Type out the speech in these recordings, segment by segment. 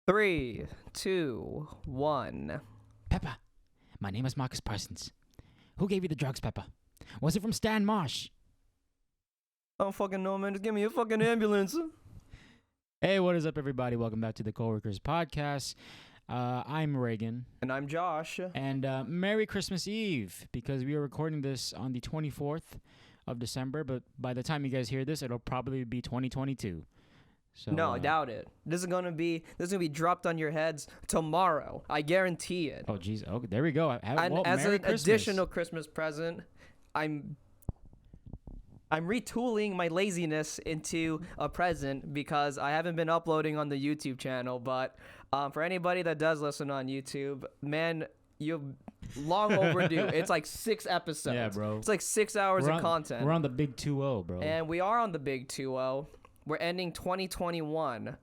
Three, two, one. Peppa, my name is Marcus Parsons. Who gave you the drugs, Peppa? Was it from Stan Marsh? I don't fucking know, man. Just give me a fucking ambulance. Hey, what is up, everybody? Welcome back to the Coworkers podcast. I'm Regan. And I'm Josh. And Merry Christmas Eve, because we are recording this on the 24th of December, but by the time you guys hear this, it'll probably be 2022. So, No, I doubt it. This is gonna be dropped on your heads tomorrow. I guarantee it. Oh, jeez. Oh, there we go. And well, as Merry an Christmas. additional Christmas present, I'm retooling my laziness into a present because I haven't been uploading on the YouTube channel. But for anybody that does listen on YouTube, man, you're long overdue. It's like 6 episodes. Yeah, bro. It's like 6 hours of content. We're on the big 2-0, bro. And we are on the big 2-0. We're ending 2021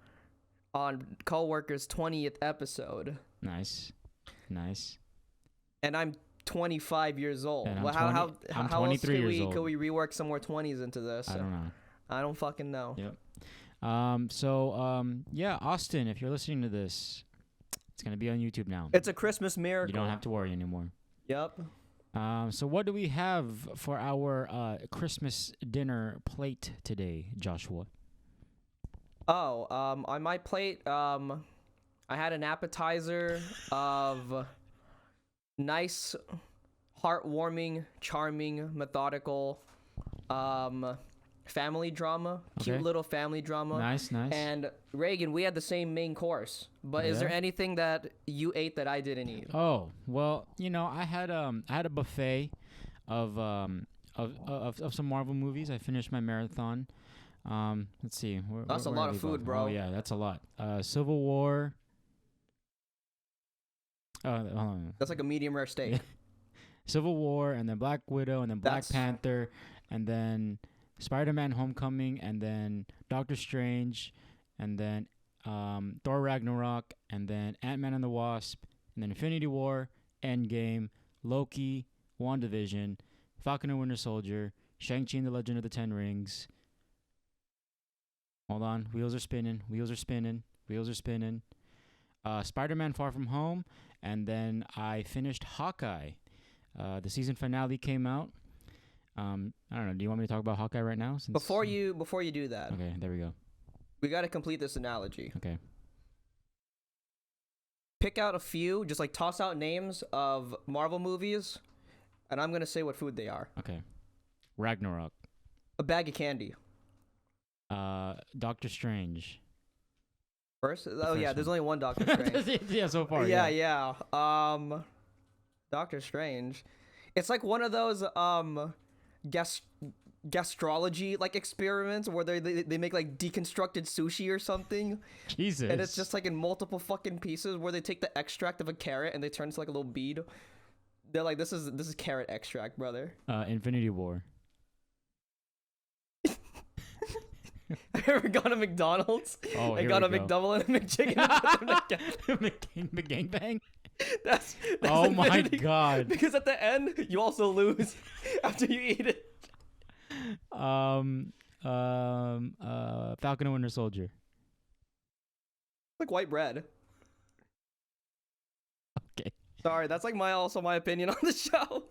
on Coworkers' 20th episode. Nice. And I'm 25 years old. And I'm Well, 20 how I'm else 23 could years old. we rework some more 20s into this? I don't know. I don't fucking know. Yep. Yeah, Austin, if you're listening to this, it's gonna be on YouTube now. It's a Christmas miracle. You don't have to worry anymore. Yep. So what do we have for our Christmas dinner plate today, Joshua? Oh, on my plate, I had an appetizer of nice, heartwarming, charming, methodical, family drama. Okay. Cute little family drama. Nice. And Reagan, we had the same main course, but is Yeah? there anything that you ate that I didn't eat? Oh, well, I had a buffet of some Marvel movies. I finished my marathon. Let's see. That's a lot of food, bro. Oh yeah, that's a lot. Civil War. Hold on. That's like a medium rare steak. Yeah. Civil War, and then Black Widow, and then Black Panther, and then Spider-Man: Homecoming, and then Doctor Strange, and then Thor: Ragnarok, and then Ant-Man and the Wasp, and then Infinity War, Endgame, Loki, WandaVision, Falcon and Winter Soldier, Shang-Chi and the Legend of the Ten Rings. Hold on, wheels are spinning. Spider-Man: Far From Home, and then I finished Hawkeye. The season finale came out. I don't know. Do you want me to talk about Hawkeye right now? Before you do that, Okay, there we go. we got to complete this analogy. Okay. Pick out a few, just like toss out names of Marvel movies, and I'm gonna say what food they are. Okay. Ragnarok. A bag of candy. Doctor Strange. First? Oh first yeah, there's one. only one Doctor Strange. Yeah, so far. Yeah. Doctor Strange. It's like one of those gastrology like experiments where they make like deconstructed sushi or something. Jesus. And it's just like in multiple fucking pieces where they take the extract of a carrot and they turn it to like a little bead. They're like, this is carrot extract, brother. Infinity War. Have you ever gone to McDonald's Oh, and here got we a go. McDouble and a McChicken? And put them together? McGangbang? That's Oh my Infinity- god. Because at the end, you also lose after you eat it. Falcon and Winter Soldier. Like white bread. Okay. Sorry, that's like my opinion on the show.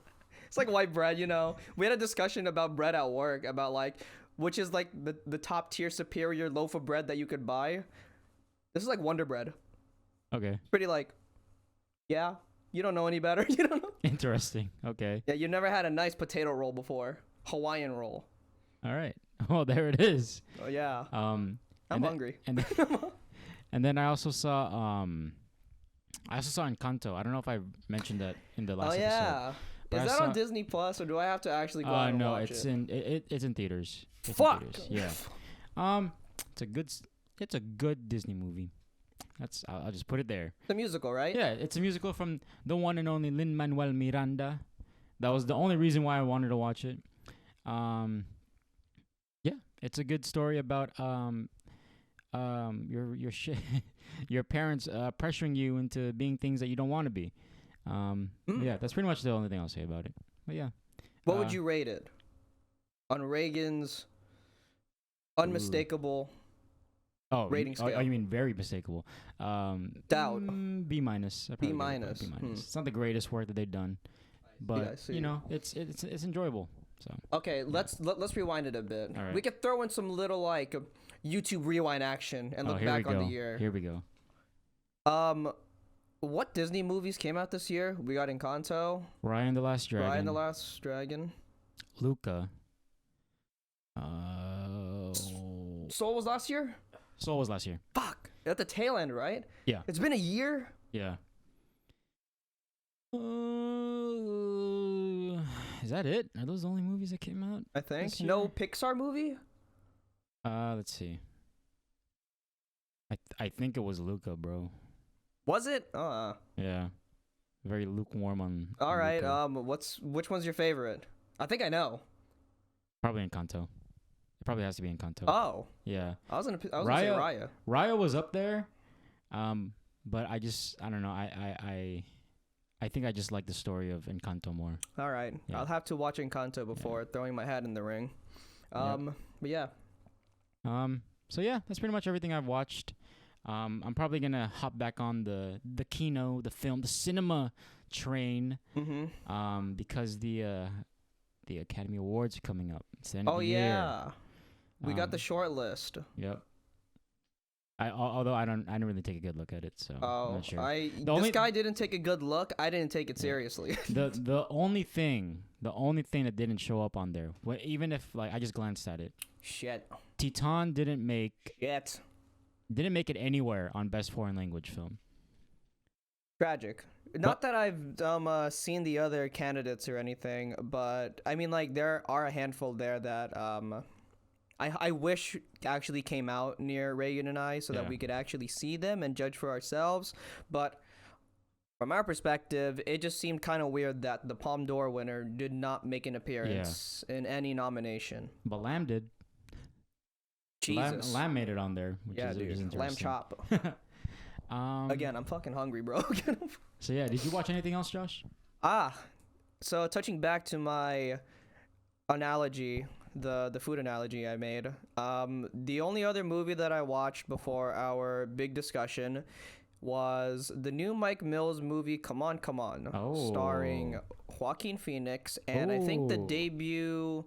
It's like white bread, you know. We had a discussion about bread at work, about like which is like the top tier superior loaf of bread that you could buy. This is like Wonder Bread. Okay. Pretty like, yeah, you don't know any better. You don't know. Interesting. Okay. Yeah, you never had a nice potato roll before. Hawaiian roll. All right. Well, there it is. Oh yeah. I'm hungry. And then I also saw Encanto. I don't know if I mentioned that in the last Oh episode. yeah. But Is I that on saw- Disney Plus or do I have to actually go out and No, watch it's it? it's in theaters. It's in Fuck. theaters. Yeah. It's a good Disney movie. I'll just put it there. It's a musical, right? Yeah, it's a musical from the one and only Lin-Manuel Miranda. That was the only reason why I wanted to watch it. Yeah, it's a good story about your parents pressuring you into being things that you don't want to be. Yeah, that's pretty much the only thing I'll say about it. But yeah. What would you rate it? On Reagan's unmistakable Oh, rating scale. oh, you mean very mistakable? Doubt. B minus. B minus. B minus. It's not the greatest work that they've done, but you know, it's enjoyable. So okay, let's rewind it a bit. All right. We could throw in some little like YouTube rewind action and look here back we go. on the year. Here we go. What Disney movies came out this year? We got Encanto, Raya and the Last Dragon. Raya and the Last Dragon, Luca. Soul was last year. Soul was last year. Fuck, at the tail end, right? Yeah. It's been a year. Yeah. Is that it? Are those the only movies that came out? I think this year? no Pixar movie. Let's see. I think it was Luca, bro. Was it? Yeah. Very lukewarm on. All right. Luca. Which one's your favorite? I think I know. Probably Encanto. It probably has to be Encanto. Oh. Yeah. I was gonna say Raya. Raya was up there, but I don't know. I think I just like the story of Encanto more. All right. Yeah. I'll have to watch Encanto before throwing my hat in the ring. But yeah. So yeah, that's pretty much everything I've watched. I'm probably gonna hop back on the Kino, the film, the cinema train. Mm-hmm. Because the Academy Awards are coming up. It's the end of the year. Yeah. We got the short list. Yep. Although I didn't really take a good look at it, so I'm not sure. This guy didn't take a good look. I didn't take it seriously. the only thing that didn't show up on there, even if like I just glanced at it. Shit. Titan didn't make it anywhere on Best Foreign Language Film. Tragic. Not that I've seen the other candidates or anything, but I mean, like, there are a handful there that I wish actually came out near Regan and I so that we could actually see them and judge for ourselves. But from our perspective, it just seemed kind of weird that the Palme d'Or winner did not make an appearance in any nomination. But Lamb did. Jesus. Lamb made it on there, which is interesting. Lamb chop. Again, I'm fucking hungry, bro. So yeah, did you watch anything else, Josh? So touching back to my analogy, the food analogy I made, the only other movie that I watched before our big discussion was the new Mike Mills movie, Come On, starring Joaquin Phoenix, and I think the debut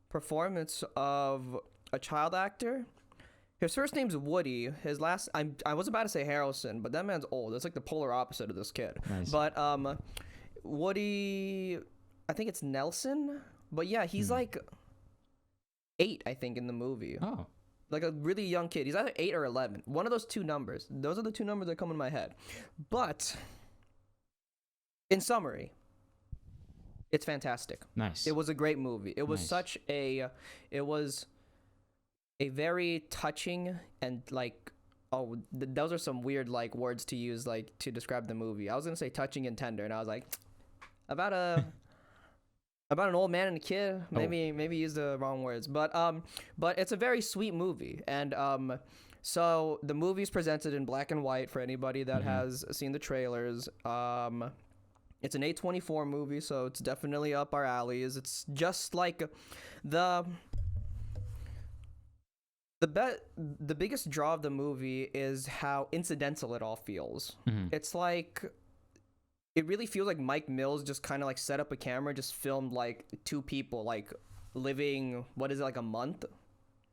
performance of a child actor. His first name's Woody. His last, I was about to say Harrelson, but that man's old. It's like the polar opposite of this kid. Nice. But Woody, I think it's Nelson. But yeah, he's like 8, I think, in the movie. Oh. Like a really young kid. He's either 8 or 11. One of those two numbers. Those are the two numbers that come in my head. But in summary, it's fantastic. Nice. It was a great movie. It was it was a very touching and like, those are some weird like words to use like to describe the movie. I was gonna say touching and tender, and I was like, about an old man and a kid. Maybe use the wrong words, but it's a very sweet movie, and so the movie's presented in black and white for anybody that has seen the trailers. It's an A24 movie, so it's definitely up our alleys. It's just like the biggest draw of the movie is how incidental it all feels. It's like, it really feels like Mike Mills just kind of like set up a camera, just filmed like two people like living, like a month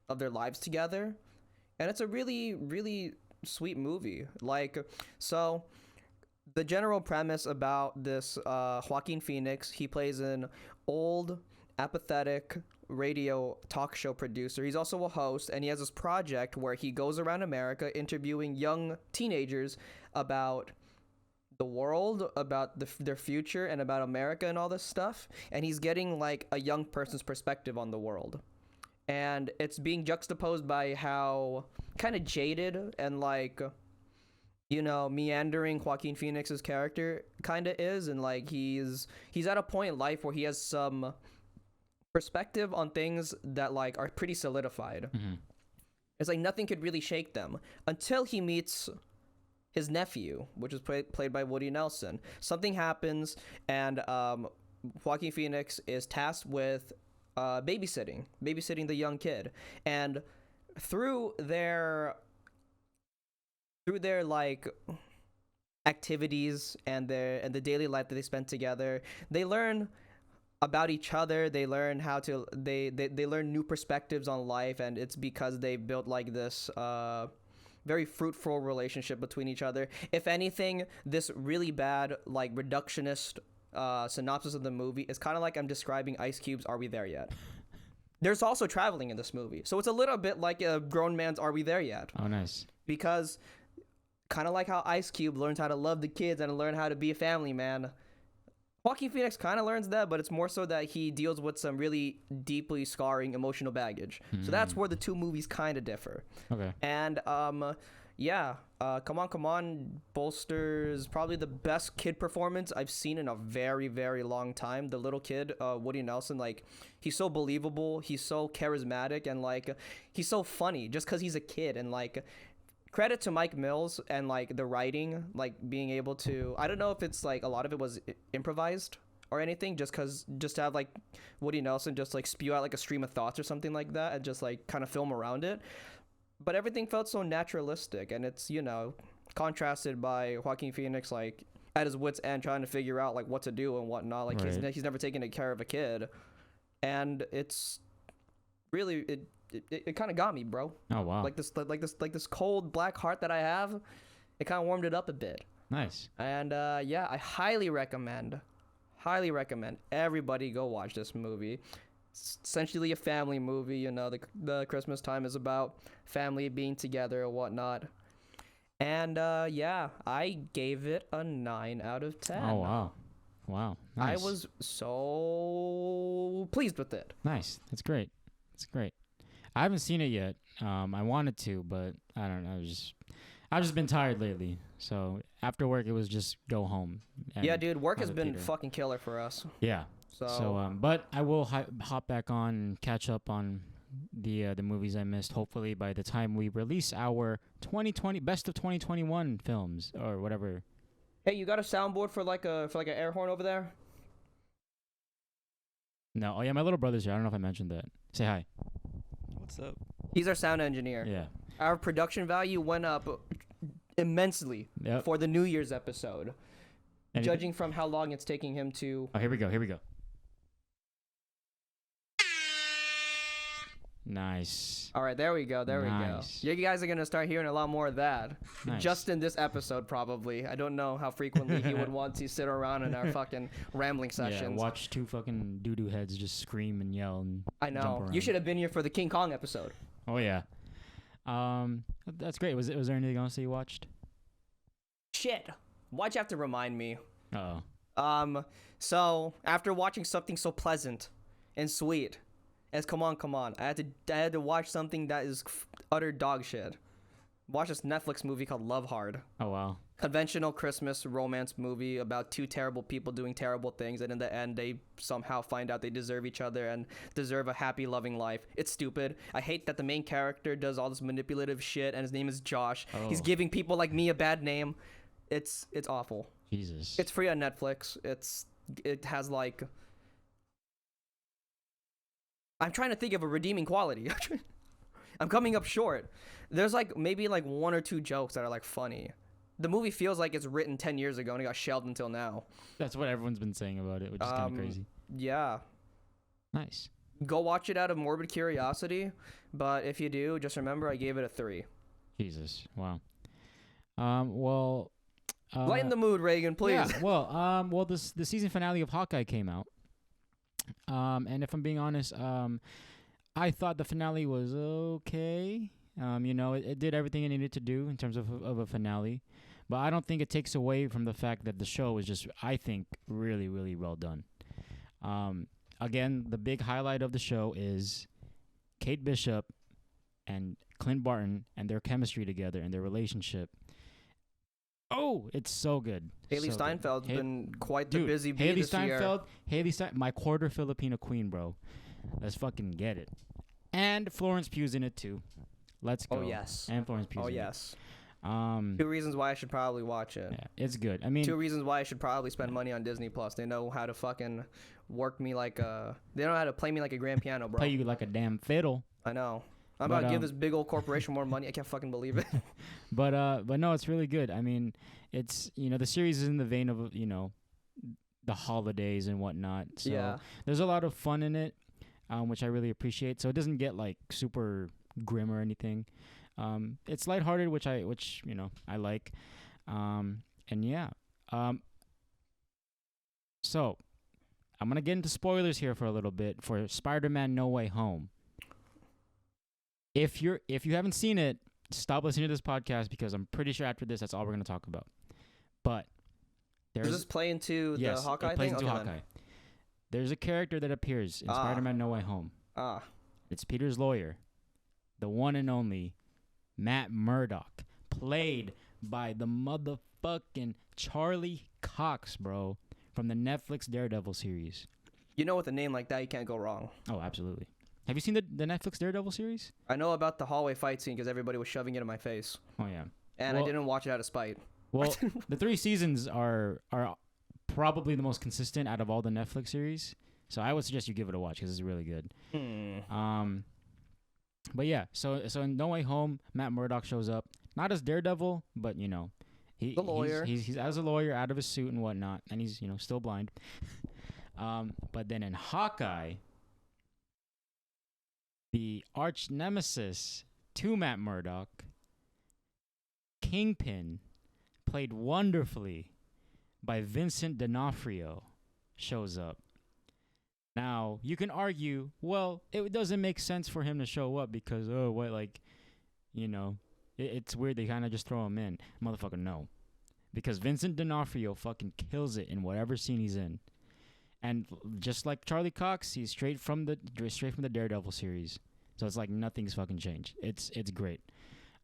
of their lives together. And it's a really, really sweet movie. Like, so the general premise about this Joaquin Phoenix, he plays an old, apathetic radio talk show producer. He's also a host, and he has this project where he goes around America interviewing young teenagers about the world, about their future, and about America and all this stuff. And he's getting like a young person's perspective on the world. And it's being juxtaposed by how kind of jaded and like, you know, meandering Joaquin Phoenix's character kind of is. And like he's at a point in life where he has some perspective on things that like are pretty solidified. It's like nothing could really shake them until he meets his nephew, which is played by Woody Nelson. Something happens, and Joaquin Phoenix is tasked with babysitting the young kid. And through their through their like activities and the daily life that they spend together, they learn about each other. They learn how to they learn new perspectives on life, and it's because they built like this very fruitful relationship between each other. If anything, this really bad like reductionist synopsis of the movie is kind of like I'm describing Ice Cube's Are We There Yet? There's also traveling in this movie, so it's a little bit like a grown man's Are We There Yet? Oh, nice. Because kind of like how Ice Cube learns how to love the kids and learn how to be a family man, Joaquin Phoenix kind of learns that, but it's more so that he deals with some really deeply scarring emotional baggage. So that's where the two movies kind of differ. Okay. And yeah, Come On bolsters probably the best kid performance I've seen in a very, very long time. The little kid, Woody Nelson, like, he's so believable, he's so charismatic, and like he's so funny just because he's a kid. And like, credit to Mike Mills and like the writing, like being able to, I don't know if it's like a lot of it was improvised or anything, just to have like Woody Nelson just like spew out like a stream of thoughts or something like that and just like kind of film around it. But everything felt so naturalistic, and it's, you know, contrasted by Joaquin Phoenix like at his wit's end trying to figure out like what to do and whatnot. Like he's never taken care of a kid, and it's really it kind of got me, bro. Oh wow. Like this cold black heart that I have, it kind of warmed it up a bit. Nice. And yeah, I highly recommend everybody go watch this movie. It's essentially a family movie, you know. The Christmas time is about family being together and whatnot. And yeah, I gave it a 9 out of 10. Oh wow. Wow. Nice. I was so pleased with it. Nice. That's great. That's great. I haven't seen it yet. I wanted to, but I don't know. I've just been tired lately. So after work, it was just go home. Yeah, dude, work has been fucking killer for us. Yeah. So but I will hop back on and catch up on the movies I missed. Hopefully by the time we release our 2020 best of 2021 films or whatever. Hey, you got a soundboard for like an air horn over there? No. Oh yeah, my little brother's here. I don't know if I mentioned that. Say hi. What's up? He's our sound engineer. Yeah. Our production value went up immensely for the New Year's episode. Judging from how long it's taking him to... Oh, here we go. Nice. All right, there we go. You guys are going to start hearing a lot more of that. Nice. Just in this episode, probably. I don't know how frequently he would want to sit around in our fucking rambling sessions. Yeah, watch two fucking doo-doo heads just scream and yell and I know. You should have been here for the King Kong episode. Oh, yeah. That's great. Was there anything else that you watched? Shit. Why'd you have to remind me? Uh-oh. So after watching something so pleasant and sweet as Come On, I had to watch something that is utter dog shit. Watch this Netflix movie called Love Hard. Oh wow. Conventional Christmas romance movie about two terrible people doing terrible things, and in the end they somehow find out they deserve each other and deserve a happy, loving life. It's stupid. I hate that the main character does all this manipulative shit, and his name is Josh. Oh. He's giving people like me a bad name. It's awful. Jesus. It's free on Netflix. It has like... I'm trying to think of a redeeming quality. I'm coming up short. There's like maybe like one or two jokes that are like funny. The movie feels like it's written 10 years ago and it got shelved until now. That's what everyone's been saying about it, which is kind of crazy. Yeah. Nice. Go watch it out of morbid curiosity, but if you do, just remember I gave it a 3. Jesus. Wow. Well... lighten the mood, Regan, please. Yeah, well, the season finale of Hawkeye came out. And if I'm being honest, I thought the finale was okay. You know, it did everything it needed to do in terms of a finale. But I don't think it takes away from the fact that the show is just, I think, really, really well done. Again, the big highlight of the show is Kate Bishop and Clint Barton and their chemistry together and their relationship. Oh, it's so good. Haley Steinfeld's been quite the busy bee this year. Haley Steinfeld, my quarter Filipino queen, bro. Let's fucking get it. And Florence Pugh's in it too. Let's go. Oh yes. And Florence Pugh's in yes. it. 2 reasons why I should probably watch it. Yeah, it's good. I mean, 2 reasons why I should probably spend money on Disney Plus. They know how to fucking work me like a. They know how to play me like a grand piano, bro. Play you like a damn fiddle. I know. I'm about to give this big old corporation more money. I can't fucking believe it. But no, it's really good. I mean, it's the series is in the vein of the holidays and whatnot. So there's a lot of fun in it, which I really appreciate. So it doesn't get like super grim or anything. It's lighthearted, which I like. And yeah. So I'm gonna get into spoilers here for a little bit for Spider-Man: No Way Home. If you haven't seen it, stop listening to this podcast because I'm pretty sure after this, that's all we're gonna talk about. But does this play into the Hawkeye thing? It plays into Hawkeye. There's a character that appears in Spider-Man: No Way Home. It's Peter's lawyer, the one and only Matt Murdock, played by the motherfucking Charlie Cox, bro, from the Netflix Daredevil series. With a name like that, you can't go wrong. Oh, absolutely. Have you seen the Netflix Daredevil series? I know about the hallway fight scene because everybody was shoving it in my face. Oh, yeah. And I didn't watch it out of spite. Well, the 3 seasons are probably the most consistent out of all the Netflix series. So I would suggest you give it a watch because it's really good. But yeah, so in No Way Home, Matt Murdock shows up. Not as Daredevil, but, the lawyer. He's as a lawyer out of his suit and whatnot. And he's, still blind. But then in Hawkeye, the arch nemesis to Matt Murdock, Kingpin, played wonderfully by Vincent D'Onofrio, shows up. Now, you can argue, well, it doesn't make sense for him to show up because, it's weird they kind of just throw him in. Motherfucker, no. Because Vincent D'Onofrio fucking kills it in whatever scene he's in. And just like Charlie Cox, he's straight from the Daredevil series. So it's like nothing's fucking changed. It's great.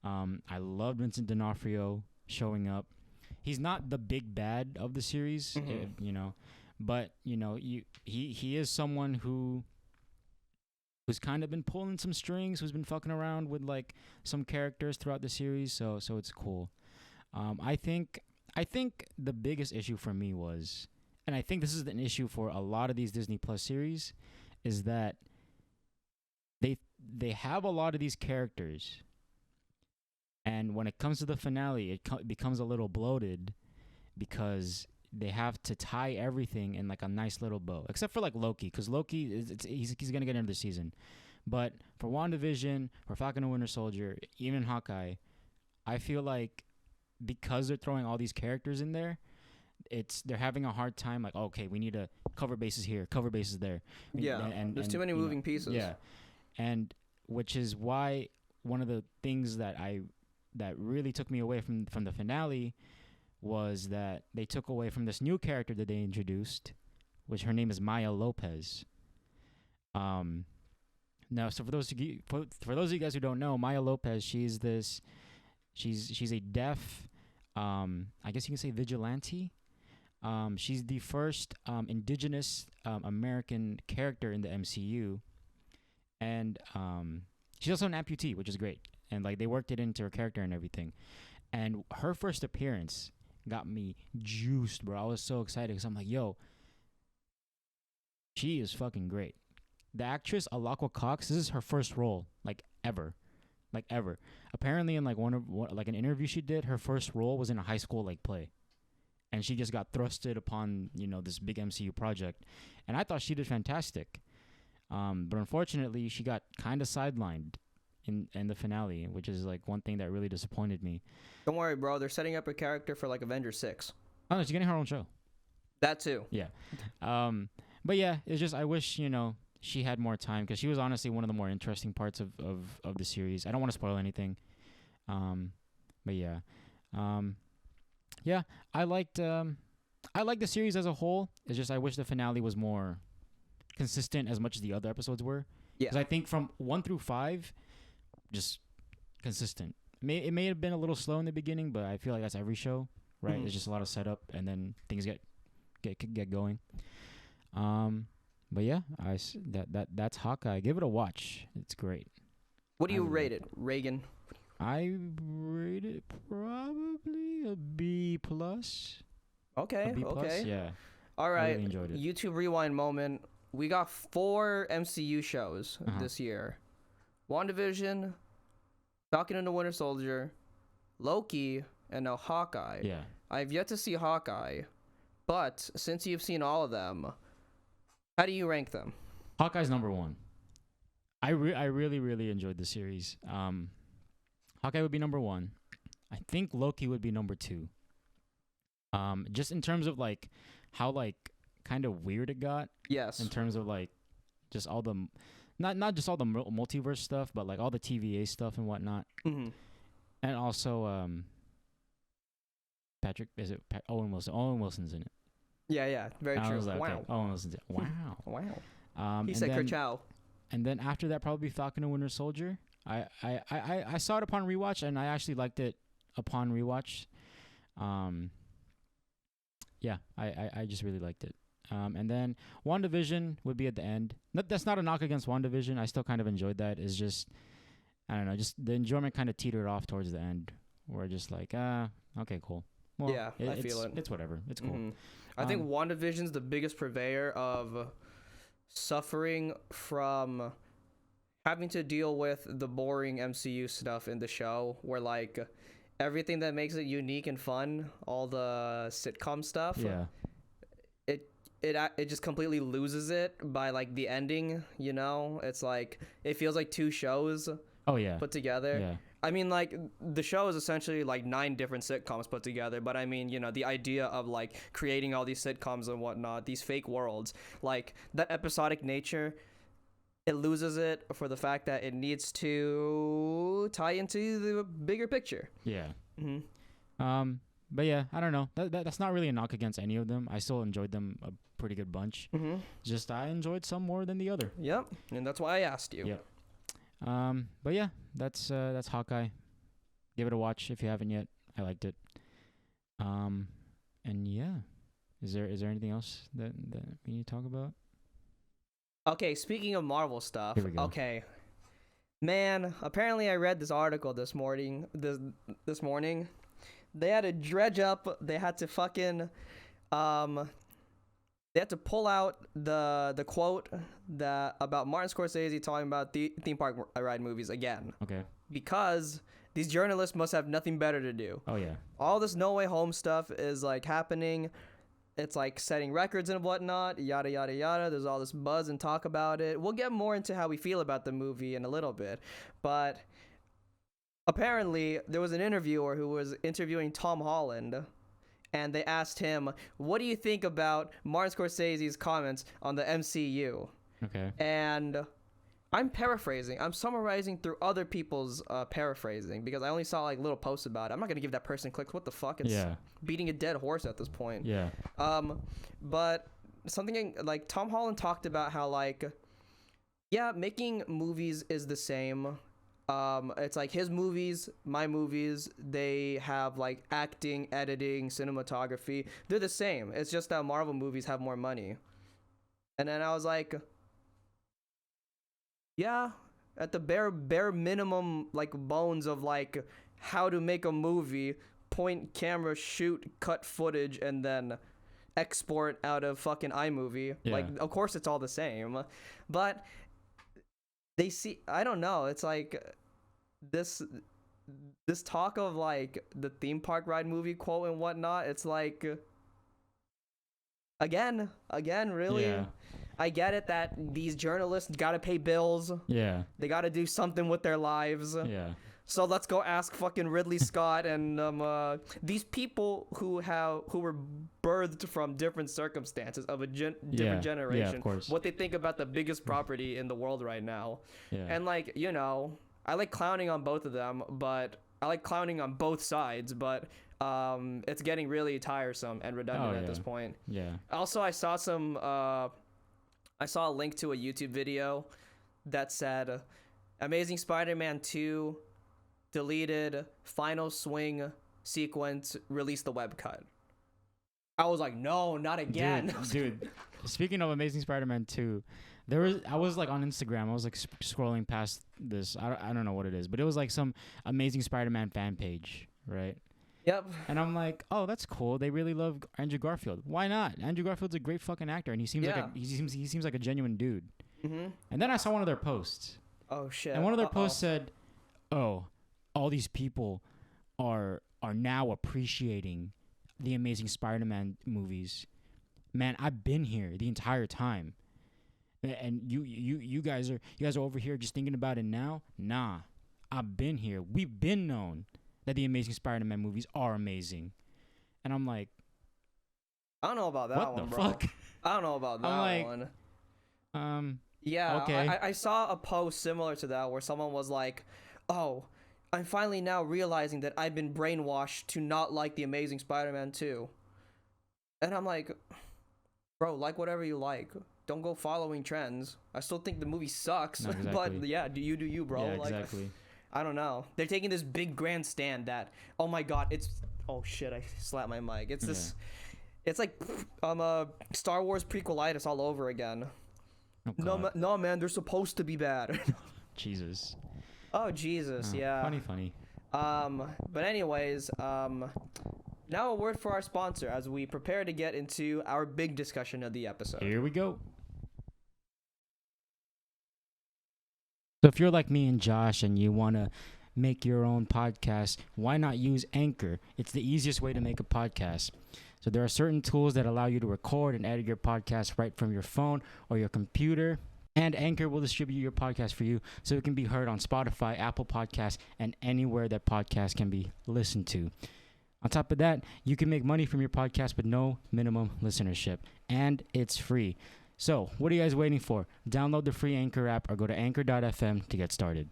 I love Vincent D'Onofrio showing up. He's not the big bad of the series, but he is someone who's kind of been pulling some strings, who's been fucking around with like some characters throughout the series. So it's cool. I think the biggest issue for me was, and I think this is an issue for a lot of these Disney Plus series, is that they have a lot of these characters, and when it comes to the finale, it becomes a little bloated because they have to tie everything in like a nice little bow, except for like Loki, because Loki he's gonna get into the season, but for WandaVision, for Falcon and Winter Soldier, even Hawkeye, I feel like because they're throwing all these characters in there, they're having a hard time. Like, okay, we need to cover bases here, cover bases there. Yeah, and there's too many moving pieces. Yeah, and which is why one of the things that really took me away from the finale was that they took away from this new character that they introduced, which her name is Maya Lopez. Now, so for those of you guys who don't know, Maya Lopez, she's a deaf, I guess you can say vigilante. She's the first indigenous American character in the MCU, and she's also an amputee, which is great. And like they worked it into her character and everything. And her first appearance got me juiced, bro. I was so excited because I'm like, yo, she is fucking great. The actress Alaqua Cox, this is her first role, like ever. Apparently, in like an interview she did, her first role was in a high school like play, and she just got thrusted upon this big MCU project, and I thought she did fantastic. But unfortunately, she got kind of sidelined in the finale, which is like one thing that really disappointed me. Don't worry, bro. They're setting up a character for like Avengers 6. Oh, no, she's getting her own show. That too. Yeah. But yeah, it's just I wish she had more time because she was honestly one of the more interesting parts of the series. I don't want to spoil anything. But yeah. Yeah, I liked the series as a whole. It's just I wish the finale was more consistent as much as the other episodes were. Yeah. Because I think from 1 through 5, just consistent. It may have been a little slow in the beginning, but I feel like that's every show, right? Mm-hmm. It's just a lot of setup, and then things get going. But yeah, that's Hawkeye. Give it a watch. It's great. What do you rate it, Regan? I rate it probably a B plus. Okay. A B plus, okay. Yeah. All right. I really enjoyed it. YouTube rewind moment. We got 4 MCU shows this year. WandaVision, Falcon and the Winter Soldier, Loki, and now Hawkeye. Yeah. I've yet to see Hawkeye, but since you've seen all of them, how do you rank them? Hawkeye's number one. I really, really enjoyed the series. Hawkeye would be number one. I think Loki would be number two. Just in terms of like how like kind of weird it got. Yes. In terms of like just all the not just all the multiverse stuff, but like all the TVA stuff and whatnot. Mm-hmm. And also Patrick, is it Owen Wilson? Owen Wilson's in it. Yeah, very true. Like, wow. Okay, Owen Wilson's in it. Wow. Wow. He said Kerchow. And then after that, probably Falcon and Winter Soldier. I saw it upon rewatch, and I actually liked it upon rewatch. Yeah, I just really liked it. And then WandaVision would be at the end. That's not a knock against WandaVision. I still kind of enjoyed that. It's just, I don't know, just the enjoyment kind of teetered off towards the end. Where just like, okay, cool. Well, yeah, I feel it. It's whatever. It's cool. Mm-hmm. I think WandaVision's the biggest purveyor of suffering from having to deal with the boring MCU stuff in the show, where like everything that makes it unique and fun, all the sitcom stuff, it just completely loses it by like the ending. You know, it's like it feels like two shows. Put together. Yeah. I mean, like, the show is essentially, like, 9 different sitcoms put together, but I mean, you know, the idea of, like, creating all these sitcoms and whatnot, these fake worlds, like, that episodic nature, it loses it for the fact that it needs to tie into the bigger picture. Yeah. Mm-hmm. But yeah, I don't know. That's not really a knock against any of them. I still enjoyed them a pretty good bunch. Mm-hmm. Just I enjoyed some more than the other. Yep, and that's why I asked you. Yep. But yeah, that's Hawkeye. Give it a watch if you haven't yet. I liked it. And yeah, is there anything else that we need to talk about? Okay, speaking of Marvel stuff. Here we go. Okay, man. Apparently, I read this article this morning. This morning, they had to dredge up. They had to fucking They had to pull out the quote that about Martin Scorsese talking about the theme park ride movies again. Okay. Because these journalists must have nothing better to do. Oh yeah. All this No Way Home stuff is like happening. It's like setting records and whatnot, yada yada yada. There's all this buzz and talk about it. We'll get more into how we feel about the movie in a little bit, but apparently there was an interviewer who was interviewing Tom Holland. And they asked him, what do you think about Martin Scorsese's comments on the MCU? Okay. And I'm paraphrasing. I'm summarizing through other people's paraphrasing because I only saw like little posts about it. I'm not going to give that person clicks. What the fuck? It's beating a dead horse at this point. Yeah. But something like Tom Holland talked about how like, yeah, making movies is the same. It's like his movies, my movies, they have like acting, editing, cinematography. They're the same. It's just that Marvel movies have more money. And then I was like, yeah, at the bare minimum, like bones of like how to make a movie, point camera, shoot, cut footage, and then export out of fucking iMovie. Yeah. Like, of course it's all the same. But they see, I don't know, it's like this talk of like the theme park ride movie quote and whatnot, it's like again really. Yeah. I get it that these journalists gotta pay bills. Yeah. They gotta do something with their lives. Yeah. So let's go ask fucking Ridley Scott and these people who were birthed from different circumstances of a different generation. Yeah, of course. What they think about the biggest property in the world right now. Yeah. And like, you know, I like clowning on both of them, but I like clowning on both sides, but it's getting really tiresome and redundant at this point. Yeah. Also, I saw a link to a YouTube video that said Amazing Spider-Man 2 deleted final swing sequence, release the web cut. I was like, no, not again. Dude, speaking of Amazing Spider-Man 2, I was like on Instagram, I was like scrolling past this, I don't know what it is, but it was like some Amazing Spider-Man fan page, right? Yep. And I'm like, oh, that's cool. They really love Andrew Garfield. Why not? Andrew Garfield's a great fucking actor, and he seems like a genuine dude. Mm-hmm. And then I saw one of their posts, Oh shit. And one of their posts said, "Oh, all these people are now appreciating the Amazing Spider-Man movies. Man, I've been here the entire time, and you guys are over here just thinking about it now. Nah, I've been here. We've been known that the Amazing Spider-Man movies are amazing." And I'm like, I don't know about that what one, the bro. fuck? I don't know about that one. Yeah, okay. I saw a post similar to that where someone was like, "Oh, I'm finally now realizing that I've been brainwashed to not like the Amazing Spider-Man 2." And I'm like, bro, like whatever you like. Don't go following trends. I still think the movie sucks, No, exactly. but yeah, do you, bro? Yeah, like, exactly. I don't know. They're taking this big grandstand that, oh my god, oh shit, I slapped my mic. It's this, it's like Star Wars prequelitis all over again. Oh, No, man, they're supposed to be bad. Jesus. Oh Jesus, Oh, yeah. Funny. But anyways, now a word for our sponsor as we prepare to get into our big discussion of the episode. Here we go. So if you're like me and Josh and you want to make your own podcast, why not use Anchor? It's the easiest way to make a podcast. So there are certain tools that allow you to record and edit your podcast right from your phone or your computer. And Anchor will distribute your podcast for you so it can be heard on Spotify, Apple Podcasts, and anywhere that podcasts can be listened to. On top of that, you can make money from your podcast with no minimum listenership. And it's free. So what are you guys waiting for? Download the free Anchor app or go to anchor.fm to get started.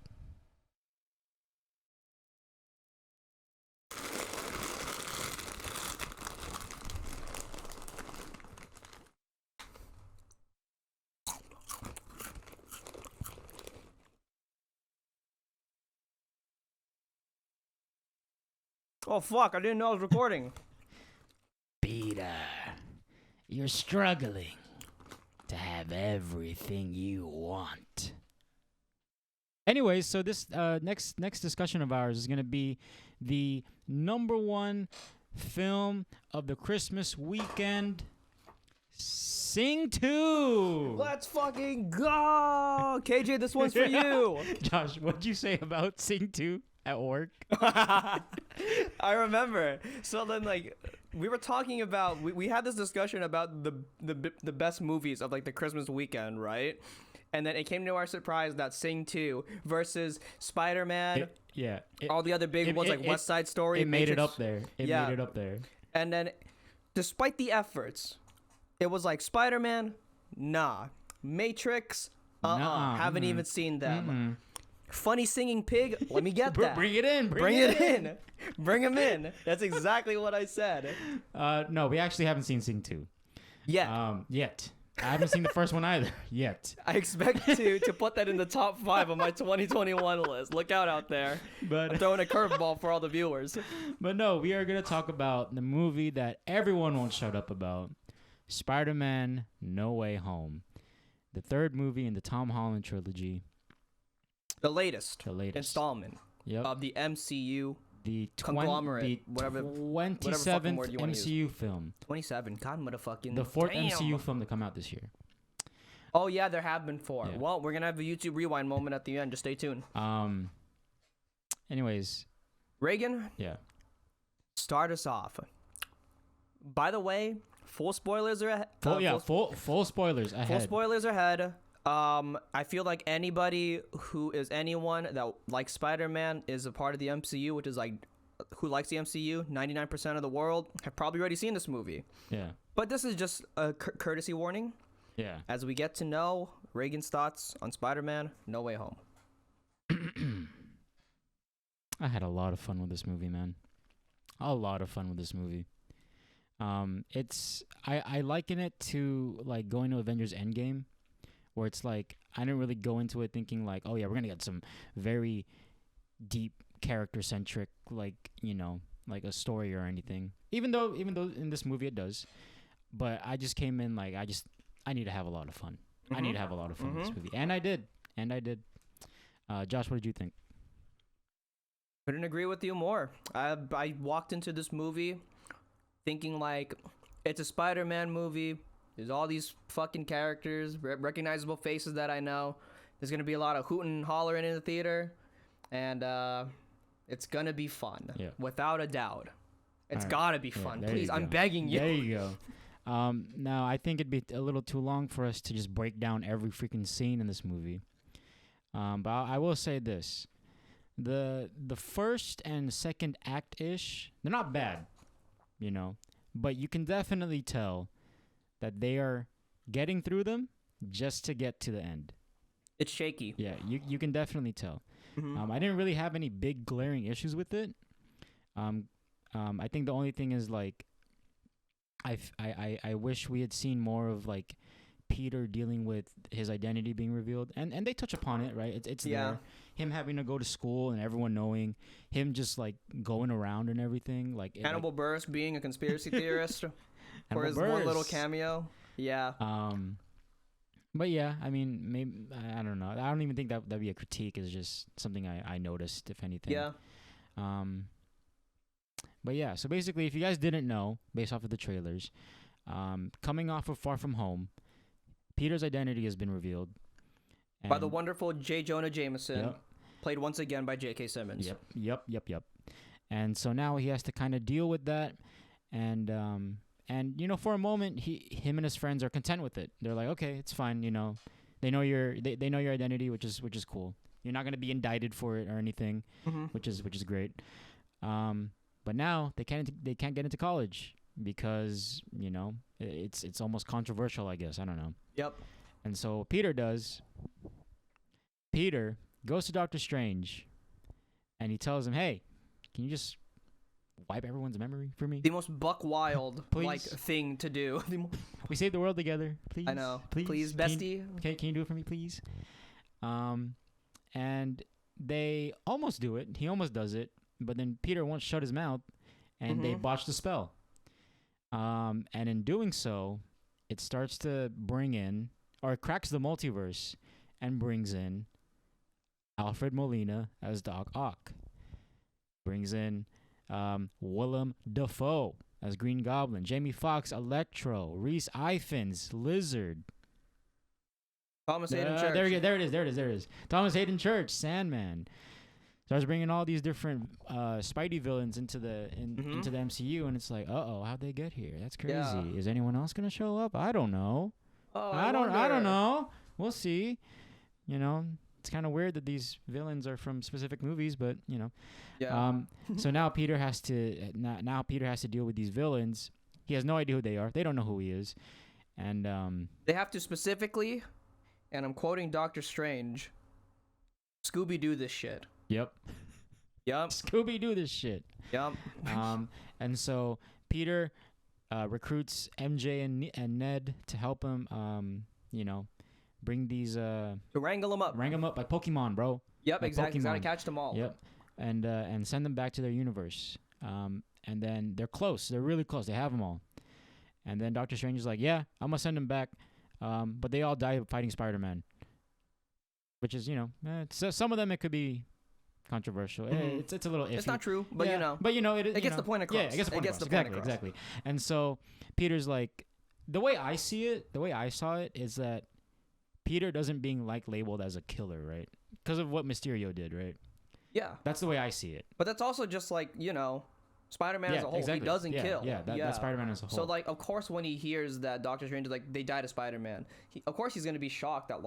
Oh fuck, I didn't know I was recording. Peter, you're struggling to have everything you want. Anyways, so this next discussion of ours is going to be the number one film of the Christmas weekend, Sing 2. Let's fucking go! KJ, this one's for you. Josh, what'd you say about Sing 2 at work? I remember. So then, like, we were talking about, we had this discussion about the best movies of, like, the Christmas weekend, right? And then it came to our surprise that Sing 2 versus Spider-Man, all the other big ones, like West Side Story. It made it up there. It made it up there. And then, despite the efforts, it was like Spider-Man, nah. Matrix, Nah, haven't even seen them. Funny singing pig, let me get that. Bring it in. Bring it in. Bring him in. That's exactly what I said. No, we actually haven't seen Sing 2. Yet. I haven't seen the first one either. Yet. I expect to put that in the top 5 of my 2021 list. Look out there. But I'm throwing a curveball for all the viewers. But no, we are going to talk about the movie that everyone won't shut up about. Spider-Man No Way Home. The third movie in the Tom Holland trilogy. The latest installment of the MCU. The conglomerate, whatever 27th word you want to MCU use. film. 27. God, motherfucking. The fourth MCU film to come out this year. Oh yeah, there have been 4. Yeah. Well, we're gonna have a YouTube rewind moment at the end. Just stay tuned. Anyways. Regan. Yeah. Start us off. By the way, full spoilers are ahead. Full spoilers ahead. Full spoilers ahead. I feel like anybody who is anyone that likes Spider-Man is a part of the MCU, which is like, who likes the MCU, 99% of the world have probably already seen this movie. Yeah. But this is just a courtesy warning. Yeah. As we get to know Reagan's thoughts on Spider-Man No Way Home. I had a lot of fun with this movie, man. A lot of fun with this movie. I liken it to like going to Avengers Endgame, where it's like I didn't really go into it thinking like, oh yeah, we're gonna get some very deep character centric, like, you know, like a story or anything. Even though in this movie it does, but I just came in like I need to have a lot of fun. I need to have a lot of fun with this movie, and I did. Josh, what did you think? Couldn't agree with you more. I walked into this movie thinking like it's a Spider-Man movie. There's all these fucking characters, recognizable faces that I know. There's gonna be a lot of hooting and hollering in the theater, and it's gonna be fun, without a doubt. It's gotta be fun. Please, I'm begging you. There you go. Now I think it'd be a little too long for us to just break down every freaking scene in this movie. But I will say this: the first and second act ish, they're not bad, but you can definitely tell that they are getting through them just to get to the end. It's shaky. Yeah, you can definitely tell. I didn't really have any big glaring issues with it. I think the only thing is like, I wish we had seen more of like Peter dealing with his identity being revealed, and they touch upon it, right? It's there. Him having to go to school and everyone knowing, him just like going around and everything, like Hannibal Buress being a conspiracy theorist for his one little cameo. Yeah. But yeah, I mean, maybe I don't know. I don't even think that'd be a critique. It's just something I noticed, if anything. Yeah. But yeah, so basically, if you guys didn't know, based off of the trailers, coming off of Far From Home, Peter's identity has been revealed. By the wonderful J. Jonah Jameson, played once again by J.K. Simmons. Yep. And so now he has to kind of deal with that, and for a moment, him and his friends are content with it. They're like, okay, it's fine. They know they know your identity, which is cool. You're not gonna be indicted for it or anything, which is great. But now they can't get into college because it's almost controversial, I guess. I don't know. Yep. And so Peter goes to Doctor Strange, and he tells him, "Hey, can you just wipe everyone's memory for me?" The most buck wild like thing to do. We save the world together, please. I know. Please bestie. Can you do it for me, please? And they almost do it. He almost does it, but then Peter won't shut his mouth, and they botch the spell. And in doing so, it starts to bring in, or it cracks the multiverse and brings in Alfred Molina as Doc Ock. Brings in Willem Dafoe as Green Goblin, Jamie Foxx, Electro, Reese Ifans, Lizard. Thomas Hayden Church. There it is. Thomas Hayden Church, Sandman. Starts bringing all these different Spidey villains into the MCU, and it's like, how'd they get here? That's crazy. Yeah. Is anyone else gonna show up? I don't know. I don't know. We'll see. It's kind of weird that these villains are from specific movies, but Yeah. So now Peter has to deal with these villains. He has no idea who they are. They don't know who he is, and they have to specifically, and I'm quoting Doctor Strange, Scooby-Doo this shit. Yep. Scooby-Doo this shit. Yep. And so Peter recruits MJ and Ned to help him, bring these to wrangle them up. Wrangle them up like Pokemon, bro. Yep, like exactly. Pokemon. Gotta catch them all. Yep. And send them back to their universe. And then they're close. They're really close. They have them all. And then Doctor Strange is like, yeah, I'm gonna send them back. But they all die fighting Spider-Man. Which is, so some of them it could be controversial. It's a little iffy. It's not true, but But it gets the point across. Yeah, it gets the point across. Exactly. And so Peter's like, the way I saw it is that Peter doesn't being labeled as a killer, right? Because of what Mysterio did, right? Yeah. That's the way I see it. But that's also just Spider-Man as a whole. Exactly. He doesn't kill. Yeah, that's Spider-Man as a whole. So of course when he hears that Doctor Strange they died to Spider-Man, of course he's gonna be shocked that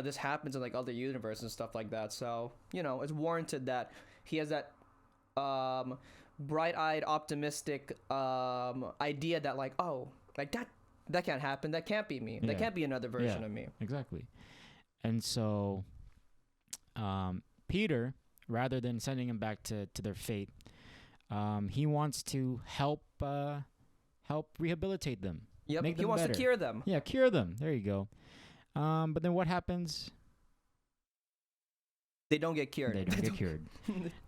this happens in other universes and stuff like that. So it's warranted that he has that bright-eyed, optimistic idea that that can't happen. That can't be me. That can't be another version of me. Exactly. And so Peter, rather than sending him back to their fate, he wants to help rehabilitate them. Yep. Make he them wants better. to cure them. Yeah, cure them. There you go. But then what happens? They don't get cured.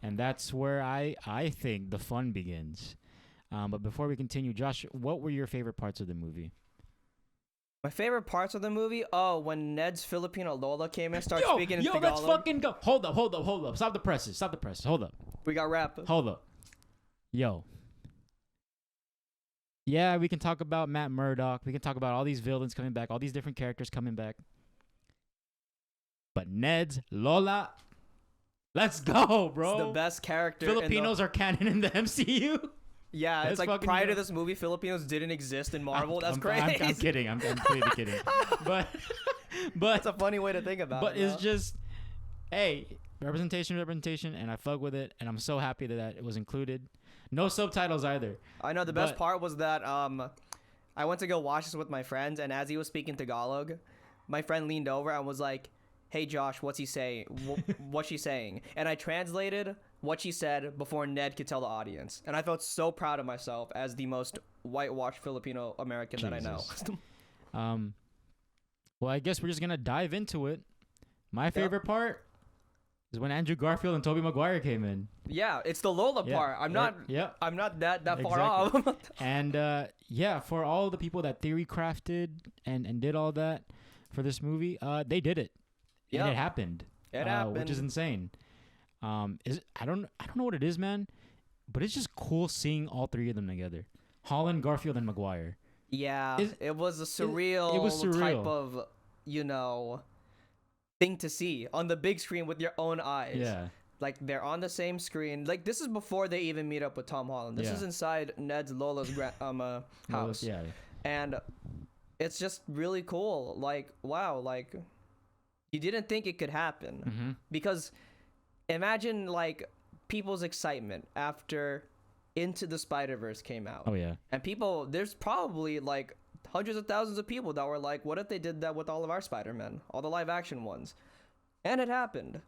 And that's where I think the fun begins. But before we continue, Josh, what were your favorite parts of the movie? My favorite parts of the movie? Oh, when Ned's Filipino Lola came in and started speaking in Tagalog. Let's fucking go. Hold up. Stop the presses. Hold up. We got rap. Hold up. Yo. Yeah, we can talk about Matt Murdock. We can talk about all these villains coming back, all these different characters coming back. but Ned's Lola. Let's go, bro. It's the best character. Filipinos are canon in the MCU. Yeah, Let's it's like fucking prior go. to this movie, Filipinos didn't exist in Marvel. That's crazy. I'm kidding. I'm completely kidding. But That's a funny way to think about it. but it's just, hey, representation, and I fuck with it, and I'm so happy that it was included. No subtitles either. I know the best part was that I went to go watch this with my friends, and as he was speaking Tagalog, my friend leaned over and was like, "Hey Josh, what's he saying? What's she saying?" And I translated what she said before Ned could tell the audience, and I felt so proud of myself as the most whitewashed Filipino American that I know. Well, I guess we're just gonna dive into it. My favorite part is when Andrew Garfield and Tobey Maguire came in. Yeah, it's the Lola part. I'm not that far off. And for all the people that theory crafted and did all that for this movie, they did it. Yeah, and it happened. Which is insane. I don't know what it is, man, but it's just cool seeing all three of them together. Holland, Garfield, and Maguire. Yeah, it was a surreal type of, thing to see on the big screen with your own eyes. Yeah. Like, they're on the same screen. Like, this is before they even meet up with Tom Holland. This is inside Ned's Lola's house. Yeah. And it's just really cool. Like, wow, like, you didn't think it could happen. Mm-hmm. Because imagine, like, people's excitement after Into the Spider-Verse came out. Oh, yeah. And there's probably, like, hundreds of thousands of people that were like, what if they did that with all of our Spider-Men? All the live action ones. And it happened.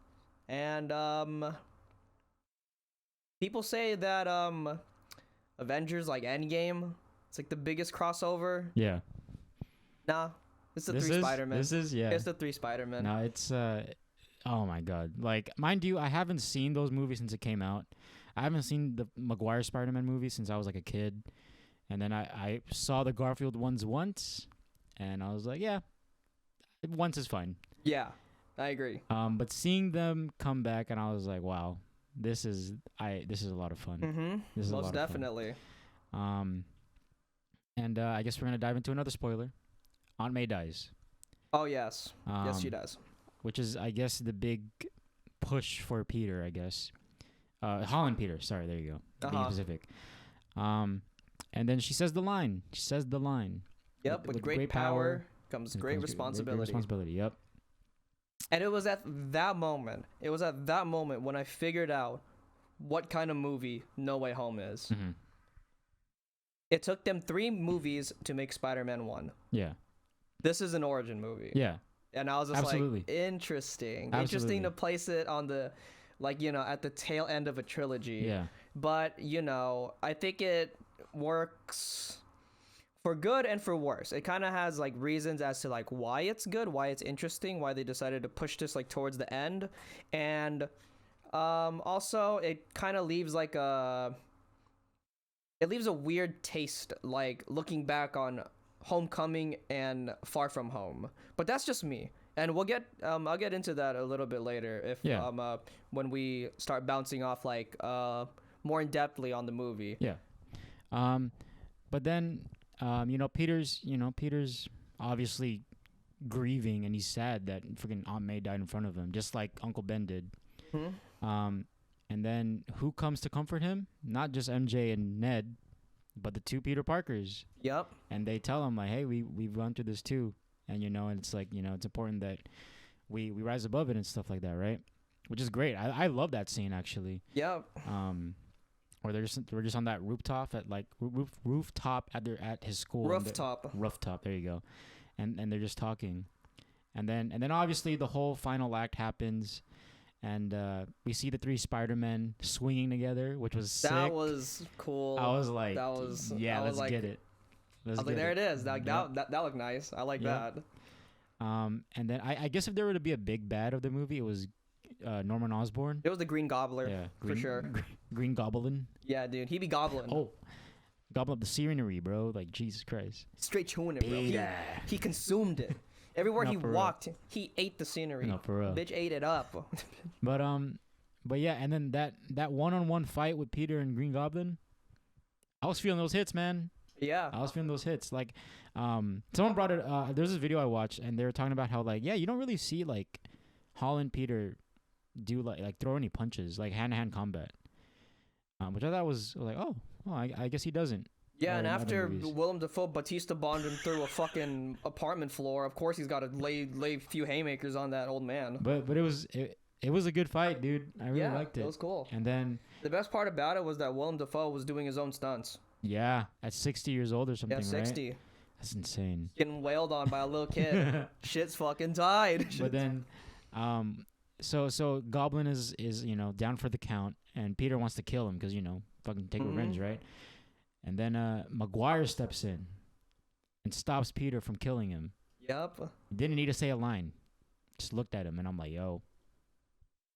And people say that Avengers, like Endgame, it's like the biggest crossover. Yeah. Nah, it's the three Spider-Men. It's the three Spider-Men. No, it's oh my god. Like, mind you, I haven't seen those movies since it came out. I haven't seen the Maguire Spider-Man movie since I was like a kid. And then I saw the Garfield ones once, and I was like, yeah, once is fine. Yeah, I agree. But seeing them come back, and I was like, wow, this is a lot of fun. Mm-hmm. This is most a lot definitely. Of fun. And I guess we're gonna dive into another spoiler. Aunt May dies. Oh yes, yes she does. Which is, I guess, the big push for Peter. I guess, Holland Peter. Sorry, there you go. Being specific. And then she says the line. Yep, with great power comes great responsibility. Great responsibility, yep. And it was at that moment when I figured out what kind of movie No Way Home is. Mm-hmm. It took them 3 movies to make Spider-Man 1. Yeah. This is an origin movie. Yeah. And I was just Absolutely. like, interesting. Absolutely. Interesting to place it on the, at the tail end of a trilogy. Yeah. But, I think it works for good and for worse. It kind of has like reasons as to like why it's good, why it's interesting, why they decided to push this like towards the end. And also it kind of leaves like a weird taste, like looking back on Homecoming and Far From Home. But that's just me. And I'll get into that a little bit later when we start bouncing off like more in depthly on the movie. Yeah. But then, Peter's obviously grieving, and he's sad that freaking Aunt May died in front of him, just like Uncle Ben did. Mm-hmm. And then who comes to comfort him? Not just MJ and Ned, but the 2 Peter Parkers. Yep. And they tell him like, hey, we've gone through this too, and and it's like, it's important that we rise above it and stuff like that, right? Which is great. I love that scene actually. Yep. Or we're just on that rooftop at like rooftop at his school. Rooftop. There you go. And they're just talking, and then obviously the whole final act happens, and we see the 3 Spider-Men swinging together, which was sick. That was cool. I was like, let's get it. I was like, there it is. That looked nice. I like that. And then I guess if there were to be a big bad of the movie, it was Norman Osborn. It was the Green Gobbler, for sure. Green Goblin. Yeah, dude, he be gobbling. Oh, gobble up the scenery, bro. Like, Jesus Christ. Straight chewing it, bro. He consumed it. Everywhere he walked, he ate the scenery. No, for real. Bitch ate it up. But yeah, and then that one-on-one fight with Peter and Green Goblin, I was feeling those hits, man. Yeah. I was feeling those hits. Like, someone brought it. There's this video I watched, and they were talking about how, like, yeah, you don't really see, like, Holland Peter do like throw any punches, like hand-to-hand combat, which I thought was like, oh, I guess he doesn't. Yeah, Or and in other after movies. Willem Dafoe Batista bombed him through a fucking apartment floor, of course he's got to lay a few haymakers on that old man. But it was a good fight, dude. I really liked it. It was cool. And then The best part about it was that Willem Dafoe was doing his own stunts. yeah, at 60 years old or something, Yeah, 60. right? That's insane. Getting wailed on by a little kid. Shit's fucking tied. But then, so Goblin is down for the count, and Peter wants to kill him because fucking take revenge, right? And then Maguire steps in and stops Peter from killing him. Yep. Didn't need to say a line. Just looked at him, and I'm like, yo,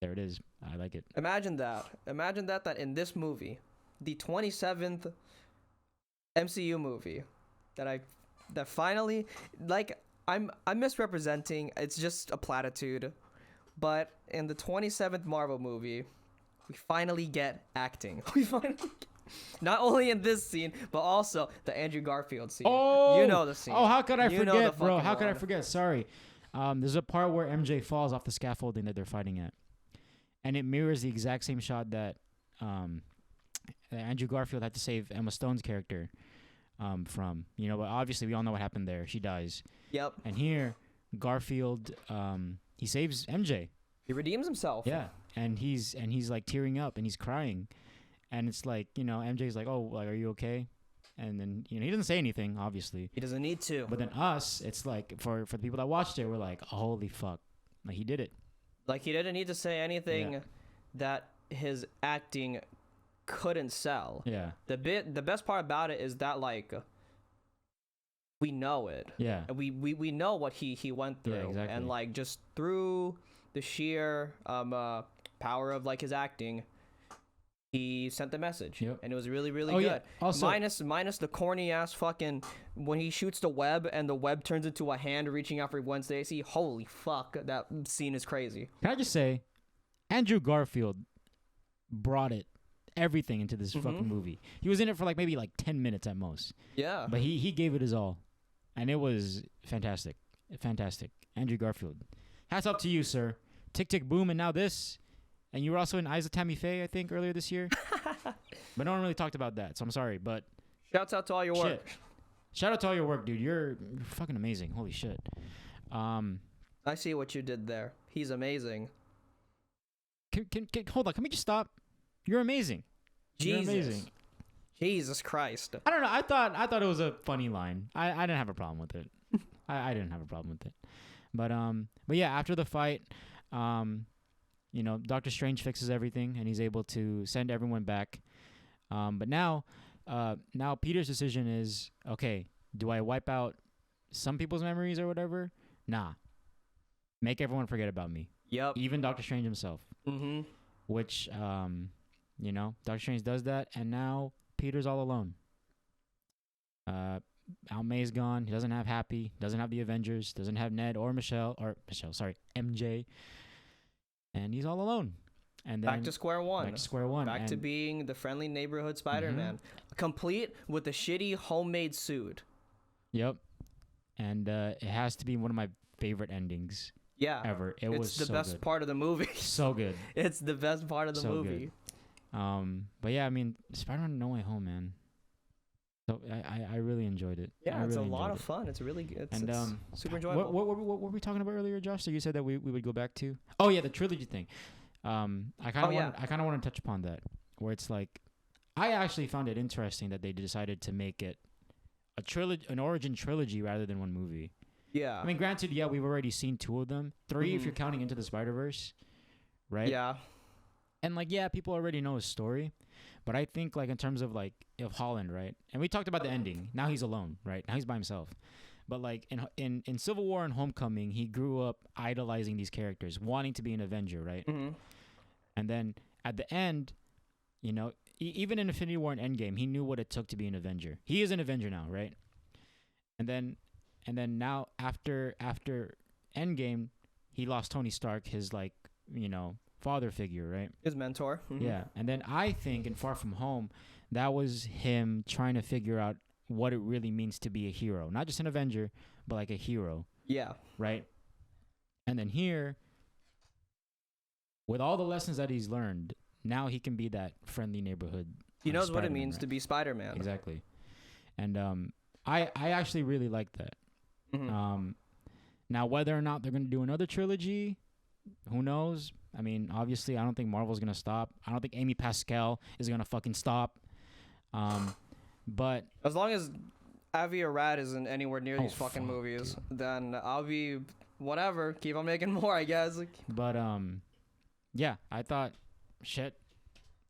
there it is. I like it. Imagine that. Imagine that in this movie, the 27th MCU movie, that finally, like, I'm misrepresenting. It's just a platitude. But in the 27th Marvel movie, we finally get acting. We finally not only in this scene, but also the Andrew Garfield scene. Oh, you know the scene. Oh, how could I You know forget, the bro? fucking How could I one. forget? Sorry. There's a part where MJ falls off the scaffolding that they're fighting at, and it mirrors the exact same shot that Andrew Garfield had to save Emma Stone's character from. But obviously we all know what happened there. She dies. Yep. And here, Garfield, he saves MJ. He redeems himself. Yeah, and he's like tearing up and he's crying, and it's like MJ's like, oh, like, are you okay? And then he doesn't say anything, obviously. He doesn't need to. But then us, it's like for the people that watched it, we're like, holy fuck, like he did it. Like, he didn't need to say anything Yeah. that his acting couldn't sell. Yeah, The best part about it is that, like, we know it. yeah, And we know what he went through. Yeah, exactly. And, like, just through the sheer power of, like, his acting, he sent the message. Yep. And it was really, really Oh, good. yeah. Also- minus the corny ass fucking when he shoots the web and the web turns into a hand reaching out for Gwen Stacy. Holy fuck, that scene is crazy. Can I just say, Andrew Garfield brought everything into this fucking movie. He was in it for maybe 10 minutes at most, Yeah. but he gave it his all, and it was fantastic. Andrew Garfield, hats up to you, sir. Tick Tick Boom, and now this. And you were also in Eyes of Tammy Faye, I think, earlier this year. But no one really talked about that, so I'm sorry. But Shouts out to all your work. shit. Shout out to all your work, dude. You're fucking amazing. Holy shit. I see what you did there. He's amazing. Can hold on. Can we just stop? You're amazing. You're Jesus. amazing. Jesus Christ. I don't know. I thought it was a funny line. I didn't have a problem with it. I didn't have a problem with it. But yeah, after the fight, Doctor Strange fixes everything and he's able to send everyone back. But now Peter's decision is, okay, do I wipe out some people's memories or whatever? Nah. Make everyone forget about me. Yep. Even Doctor Strange himself. Mm-hmm. Which Doctor Strange does that, and now Peter's all alone. Aunt May's gone. He doesn't have Happy. Doesn't have the Avengers. Doesn't have Ned or MJ. And he's all alone. And then Back to square one. Back to square one. Back to being the friendly neighborhood Spider-Man. Complete with the shitty homemade suit. Yep. And it has to be one of my favorite endings Yeah. ever. It It's was the so best good. part of the movie. So good. It's the best part of the So movie. good. But yeah, I mean, Spider-Man No Way Home, man. So I really enjoyed it. Yeah, I it's really a lot enjoyed of it. fun. It's really good. And It's super enjoyable. what were we talking about earlier, Josh? So you said that we would go back to? Oh yeah, the trilogy thing. I kind of want to touch upon that, where it's like, I actually found it interesting that they decided to make it a trilogy, an origin trilogy, rather than one movie. Yeah. I mean, granted, yeah, we've already seen 2 of them, 3 if you're counting Into the Spider-Verse, right? Yeah. And yeah, people already know his story, but I think in terms of of Holland, right? And we talked about the ending. Now he's alone, right? Now he's by himself. But in Civil War and Homecoming, he grew up idolizing these characters, wanting to be an Avenger, right? Mm-hmm. And then at the end, even in Infinity War and Endgame, he knew what it took to be an Avenger. He is an Avenger now, right? And then now after Endgame, he lost Tony Stark, his father figure, right? His mentor. Mm-hmm. Yeah. And then I think in Far From Home, that was him trying to figure out what it really means to be a hero. Not just an Avenger, but a hero, Yeah. right? And then here, with all the lessons that he's learned, now he can be that friendly neighborhood. He knows what it Spider-Man, means right? to be Spider-Man. Exactly. And I actually really like that. Mm-hmm. Now whether or not they're gonna do another trilogy, who knows? I mean, obviously, I don't think Marvel's gonna stop. I don't think Amy Pascal is gonna fucking stop. But As long as Avi Arad isn't anywhere near these fucking fuck, movies, dude. then I'll be whatever. Keep on making more, I guess. But yeah, I thought shit.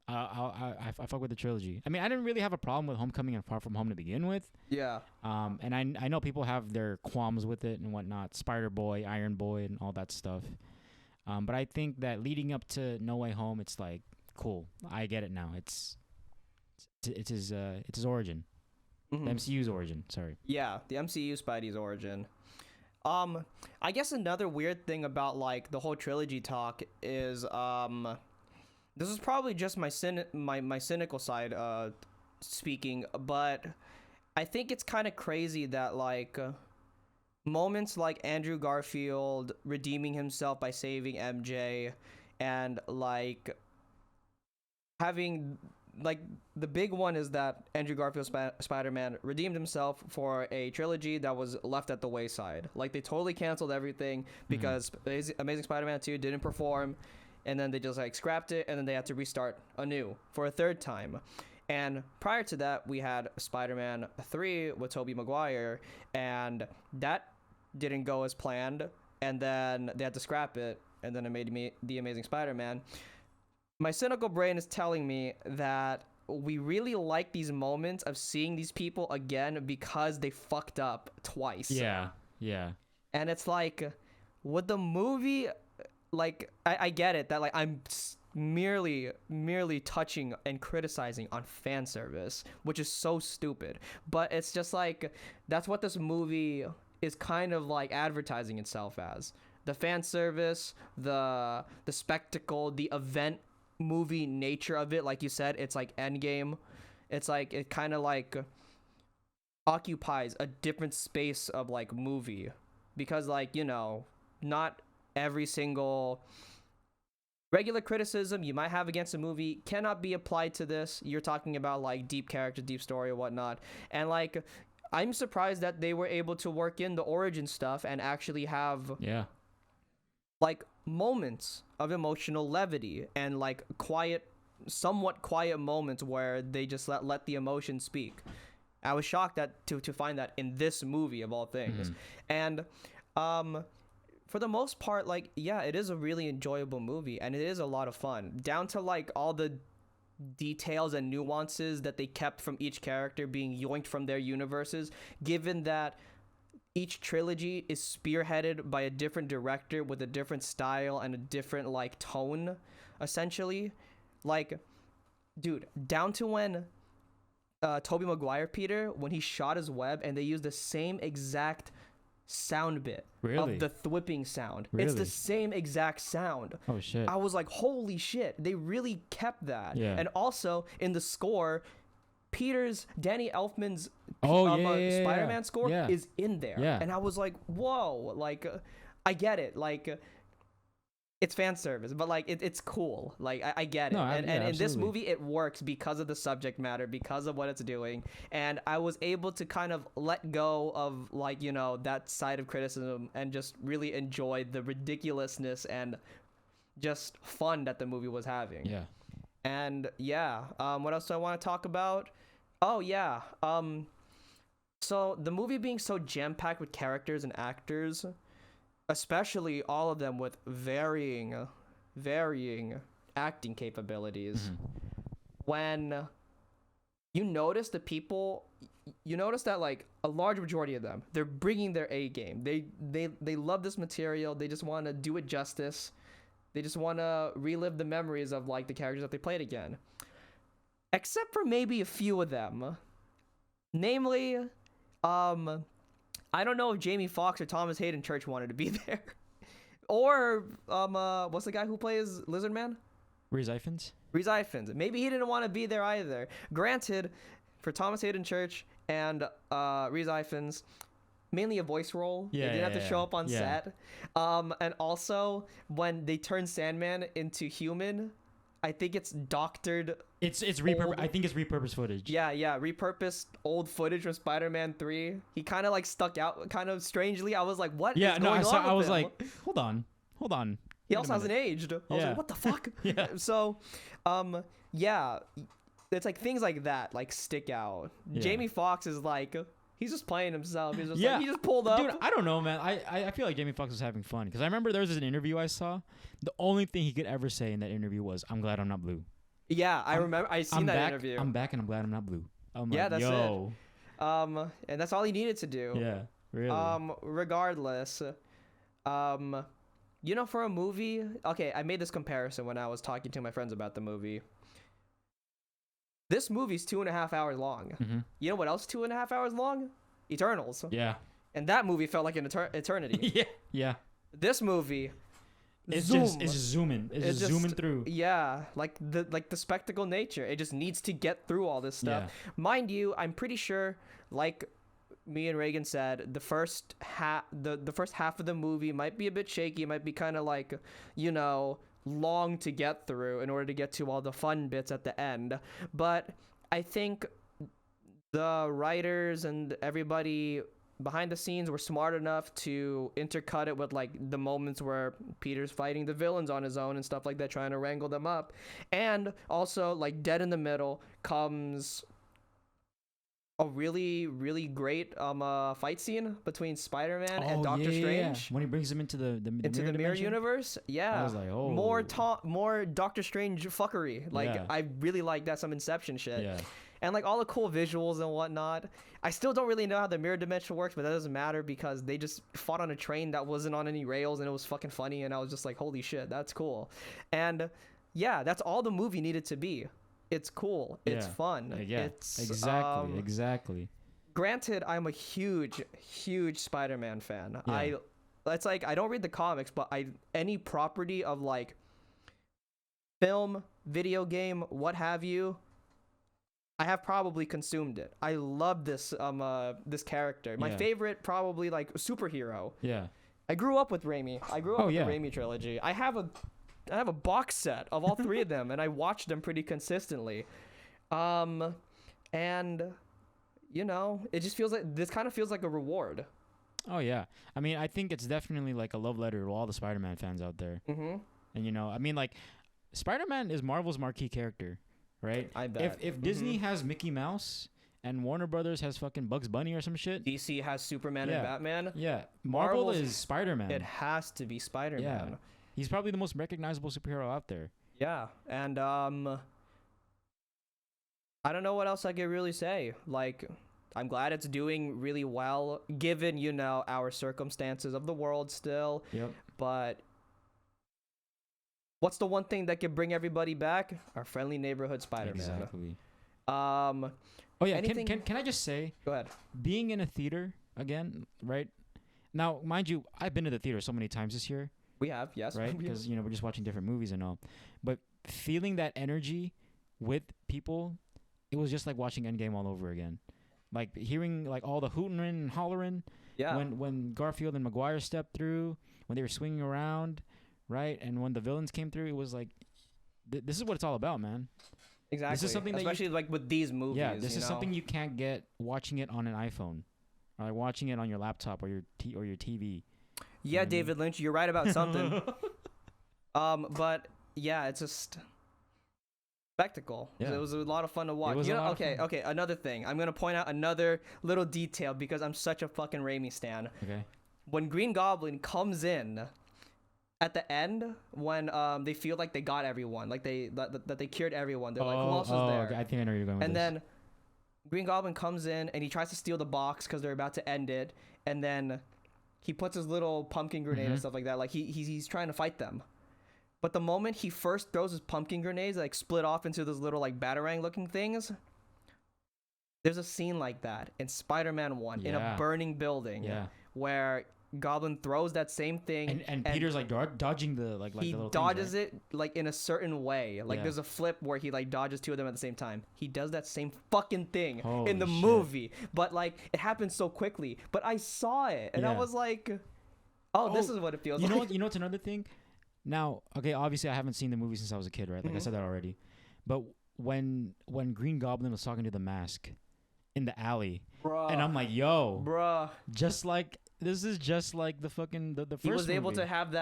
I fuck with the trilogy. I mean, I didn't really have a problem with Homecoming and Far From Home to begin with. Yeah. And I know people have their qualms with it and whatnot. Spider Boy, Iron Boy, and all that stuff. But I think that leading up to No Way Home, it's like cool. I get it now. It's his origin, Mm-hmm. the MCU's origin. Sorry. Yeah, the MCU Spidey's origin. I guess another weird thing about like the whole trilogy talk is this is probably just my cynical side speaking, but I think it's kind of crazy that like moments like Andrew Garfield redeeming himself by saving MJ and like having like the big one is that Andrew Garfield Spider-Man redeemed himself for a trilogy that was left at the wayside. Like they totally canceled everything because Amazing Spider-Man 2 didn't perform, and then they just like scrapped it, and then they had to restart anew for a third time. And prior to that, we had Spider-Man 3 with Tobey Maguire, and that didn't go as planned, and then they had to scrap it, and then it made the Amazing Spider-Man. My cynical brain is telling me that we really like these moments of seeing these people again because they fucked up twice. Yeah. And it's like, would the movie, like, I get it that like I'm merely touching and criticizing on fan service, which is so stupid. But it's just like that's what this movie is kind of like advertising itself as: the fan service, the spectacle, the event movie nature of it. Like you said, it's like Endgame. It's like it kind of like occupies a different space of like movie, because like, you know, not every single regular criticism you might have against a movie cannot be applied to this. You're talking about like deep character, deep story, or whatnot. And like I'm surprised that they were able to work in the origin stuff and actually have like moments of emotional levity and like somewhat quiet moments where they just let the emotion speak. I was shocked to find that in this movie of all things. And for the most part, like, yeah, it is a really enjoyable movie and it is a lot of fun, down to like all the details and nuances that they kept from each character being yoinked from their universes, given that each trilogy is spearheaded by a different director with a different style and a different like tone, essentially. Like, dude, down to when Tobey Maguire Peter, when he shot his web and they used the same exact sound bit of the thwipping sound. It's the same exact sound. Oh shit. I was like, holy shit, they really kept that. Yeah. And also in the score, Danny Elfman's Spider-Man score is in there. Yeah. And I was like, whoa, like, I get it. Like, it's fan service, but like, it's cool. Like, I get it. And in this movie, it works because of the subject matter, because of what it's doing. And I was able to kind of let go of like, you know, that side of criticism and just really enjoy the ridiculousness and just fun that the movie was having. Yeah. And yeah, what else do I want to talk about? Oh yeah, so the movie being so jam-packed with characters and actors, especially all of them with varying acting capabilities. When you notice you notice that like a large majority of them, they're bringing their A game. They love this material. They just want to do it justice. They just want to relive the memories of like the characters that they played again. Except for maybe a few of them. Namely, I don't know if Jamie Foxx or Thomas Hayden Church wanted to be there. Or what's the guy who plays Lizard Man? Rhys Ifans. Maybe he didn't want to be there either. Granted, for Thomas Hayden Church and Rhys Ifans, mainly a voice role. Yeah, They didn't have to show up on yeah. set. And also when they turn Sandman into human, I think it's doctored. It's I think it's repurposed footage. Yeah, repurposed old footage from Spider-Man 3. He kind of like stuck out kind of strangely. I was like, what is going on with I was him? like, hold on. He also hasn't aged. I was like, what the fuck? Yeah. So, yeah, it's like things like that like stick out. Yeah. Jamie Foxx is like, he's just playing himself. He's just Yeah. like, he just pulled up. Dude, I don't know, man. I feel like Jamie Foxx was having fun because I remember there was an interview I saw. The only thing he could ever say in that interview was, "I'm glad I'm not blue." Yeah, I remember. I seen that back, interview. I'm back and I'm glad I'm not blue. I'm Yeah, like, that's yo. it. And that's all he needed to do. Yeah, really. Regardless, you know, for a movie, okay, I made this comparison when I was talking to my friends about the movie. This movie's 2.5 hours long. Mm-hmm. You know what else 2.5 hours long? Eternals. Yeah. And that movie felt like an eternity. Yeah. Yeah. This movie, It's zoom. just zooming. It's just zooming through. Yeah, like the spectacle nature. It just needs to get through all this stuff. Yeah. Mind you, I'm pretty sure, like me and Regan said, the first half of the movie might be a bit shaky. It might be kind of like, you know, long to get through in order to get to all the fun bits at the end. But I think the writers and everybody behind the scenes were smart enough to intercut it with like the moments where Peter's fighting the villains on his own and stuff like that, trying to wrangle them up. And also, like, dead in the middle comes a really, really great fight scene between Spider-Man and Doctor Strange. When he brings him into the mirror universe. Yeah. I was like, oh. More Doctor Strange fuckery. Like, Yeah. I really like that, some Inception shit. Yeah. And like all the cool visuals and whatnot. I still don't really know how the mirror dimension works, but that doesn't matter because they just fought on a train that wasn't on any rails and it was fucking funny, and I was just like, holy shit, that's cool. And yeah, that's all the movie needed to be. It's cool. It's fun. Yeah. It's Exactly. Granted, I'm a huge Spider-Man fan. Yeah. It's like I don't read the comics, but any property of like film, video game, what have you, I have probably consumed it. I love this this character. My favorite probably like superhero. Yeah. I grew up with Raimi. I grew up with the yeah. Raimi trilogy. I have a box set of all three of them, and I watch them pretty consistently. And you know, it just feels like this kind of feels like a reward. Oh yeah. I mean, I think it's definitely like a love letter to all the Spider-Man fans out there. Mm-hmm. And you know, I mean, like, Spider-Man is Marvel's marquee character, right? I bet. If Disney has Mickey Mouse and Warner Brothers has fucking Bugs Bunny or some shit, DC has Superman and Batman. Yeah, Marvel Marvel's- is Spider-Man. It has to be Spider-Man. Yeah. He's probably the most recognizable superhero out there. Yeah, and I don't know what else I could really say. Like, I'm glad it's doing really well, given, you know, our circumstances of the world still. Yep. But what's the one thing that could bring everybody back? Our friendly neighborhood Spider-Man. Exactly. Oh yeah. anything- Can I just say, Go ahead. being in a theater again, right? Now, mind you, I've been to the theater so many times this year. We have, yes. Right? Because, you know, we're just watching different movies and all. But feeling that energy with people, it was just like watching Endgame all over again. Like hearing like all the hooting and hollering. Yeah. When Garfield and Maguire stepped through, when they were swinging around, right? And when the villains came through, it was like, this is what it's all about, man. Exactly. This is something especially like with these movies. Yeah, this you is know? something you can't get watching it on an iPhone. Or like watching it on your laptop or your TV. Yeah, David Lynch, you're right about something. But yeah, it's just spectacle. Yeah. It was a lot of fun to watch. was You a know, lot of fun. okay, another thing. I'm gonna point out another little detail because I'm such a fucking Raimi stan. Okay. When Green Goblin comes in at the end, when they feel like they got everyone, like that they cured everyone, they're like, who else is there? Okay. I think I know where you're going with And this. then Green Goblin comes in and he tries to steal the box because they're about to end it, and then he puts his little pumpkin grenade and stuff like that. Like he's trying to fight them. But the moment he first throws his pumpkin grenades, like split off into those little like batarang looking things, there's a scene like that in Spider-Man 1 in a burning building Yeah. where Goblin throws that same thing, and Peter's like dodging the like he the little dodges things, right? it like in a certain way. Like Yeah. there's a flip where he like dodges two of them at the same time. He does that same fucking thing in the Holy shit. movie, but like it happens so quickly. But I saw it and I Yeah. was like, oh, this is what it feels You like. know what? You know what's another thing? Now, okay, obviously I haven't seen the movie since I was a kid, right? Like I said that already. But when Green Goblin was talking to the Mask in the alley, Bruh. and I'm like, yo, Bruh. just like this is just like the fucking the first He was able movie. to have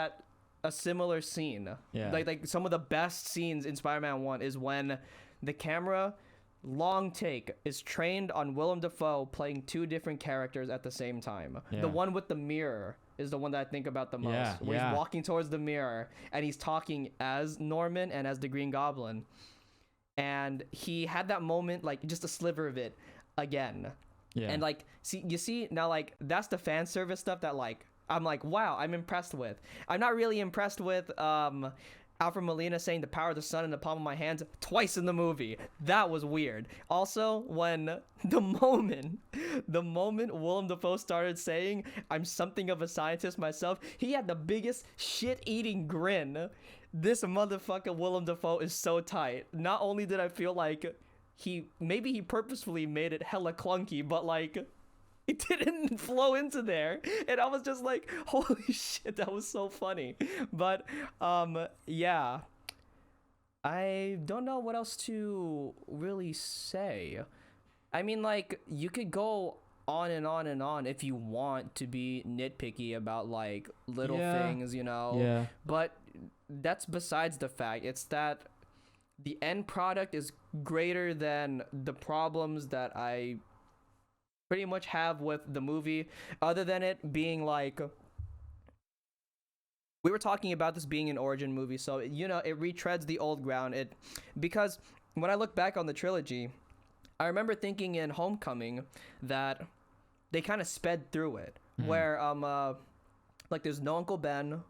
a similar scene. Yeah. Like some of the best scenes in Spider-Man 1 is when the camera, long take, is trained on Willem Dafoe playing two different characters at the same time. Yeah. The one with the mirror is the one that I think about the most. Yeah, Where yeah. he's walking towards the mirror and he's talking as Norman and as the Green Goblin. And he had that moment, like just a sliver of it again. Yeah. And like, see now, like that's the fan service stuff that like I'm like, wow, I'm impressed with. I'm not really impressed with Alfred Molina saying the power of the sun in the palm of my hands twice in the movie. That was weird. Also, when the moment Willem Dafoe started saying I'm something of a scientist myself, he had the biggest shit-eating grin. This motherfucker Willem Dafoe is so tight. Not only did I feel like he purposefully made it hella clunky, but like it didn't flow into there, and I was just like, holy shit, that was so funny. But yeah, I don't know what else to really say. I mean, like, you could go on and on and on if you want to be nitpicky about like little things, you know. Yeah. But that's besides the fact. It's that the end product is greater than the problems that I pretty much have with the movie, other than it being like, we were talking about this being an origin movie, so you know it retreads the old ground. Because when I look back on the trilogy, I remember thinking in Homecoming that they kind of sped through it, where like there's no Uncle Ben.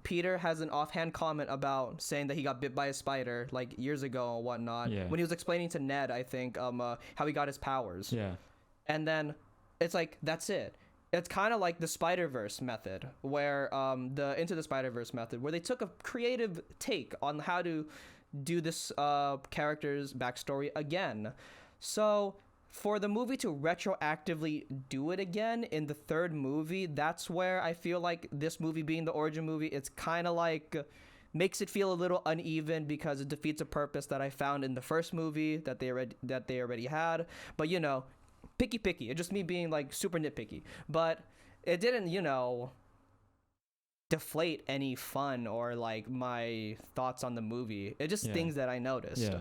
Peter has an offhand comment about saying that he got bit by a spider like years ago and whatnot. Yeah. When he was explaining to Ned, I think, how he got his powers. Yeah. And then it's like, that's it. It's kind of like the Spider-Verse method, where the Into the Spider-Verse method, where they took a creative take on how to do this character's backstory again. So for the movie to retroactively do it again in the third movie, that's where I feel like this movie being the origin movie, it's kind of like makes it feel a little uneven because it defeats a purpose that I found in the first movie that they already had. But you know, picky. It's just me being like super nitpicky. But it didn't, you know, deflate any fun or like my thoughts on the movie. It's just things that I noticed. Yeah.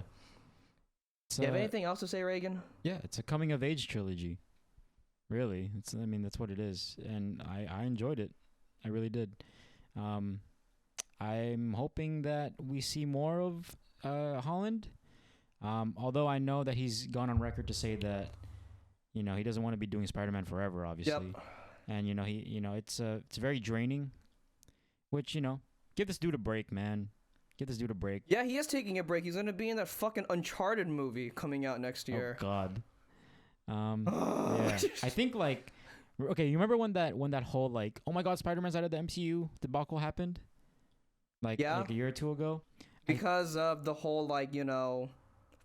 Do you have anything else to say, Regan? Yeah, it's a coming of age trilogy. Really, I mean that's what it is, and I enjoyed it. I really did. I'm hoping that we see more of Holland. Although I know that he's gone on record to say that, you know, he doesn't want to be doing Spider-Man forever, obviously. Yep. And you know it's very draining. Which, you know, give this dude a break, man. Give this dude a break. Yeah, he is taking a break. He's gonna be in that fucking Uncharted movie coming out next year. Oh God. Yeah. I think like, okay, you remember when that whole like, oh my God, Spider-Man's out of the MCU debacle happened? Like a year or two ago. Because of the whole like, you know,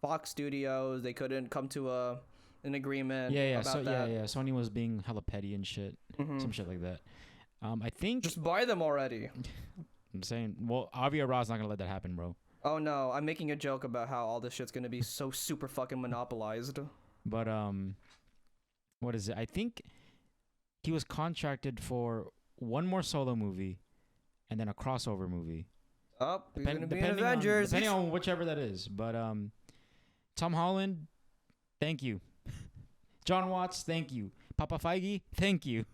Fox Studios, they couldn't come to an agreement. Yeah. About that. Yeah. Sony was being hella petty and shit, some shit like that. I think just buy them already. I'm saying, well, Avi Arrad's not gonna let that happen, bro. Oh no, I'm making a joke about how all this shit's gonna be so super fucking monopolized. But what is it? I think he was contracted for one more solo movie, and then a crossover movie. Oh, he's gonna be in Avengers. Depending on whichever that is. But Tom Holland, thank you. John Watts, thank you. Papa Feige, thank you.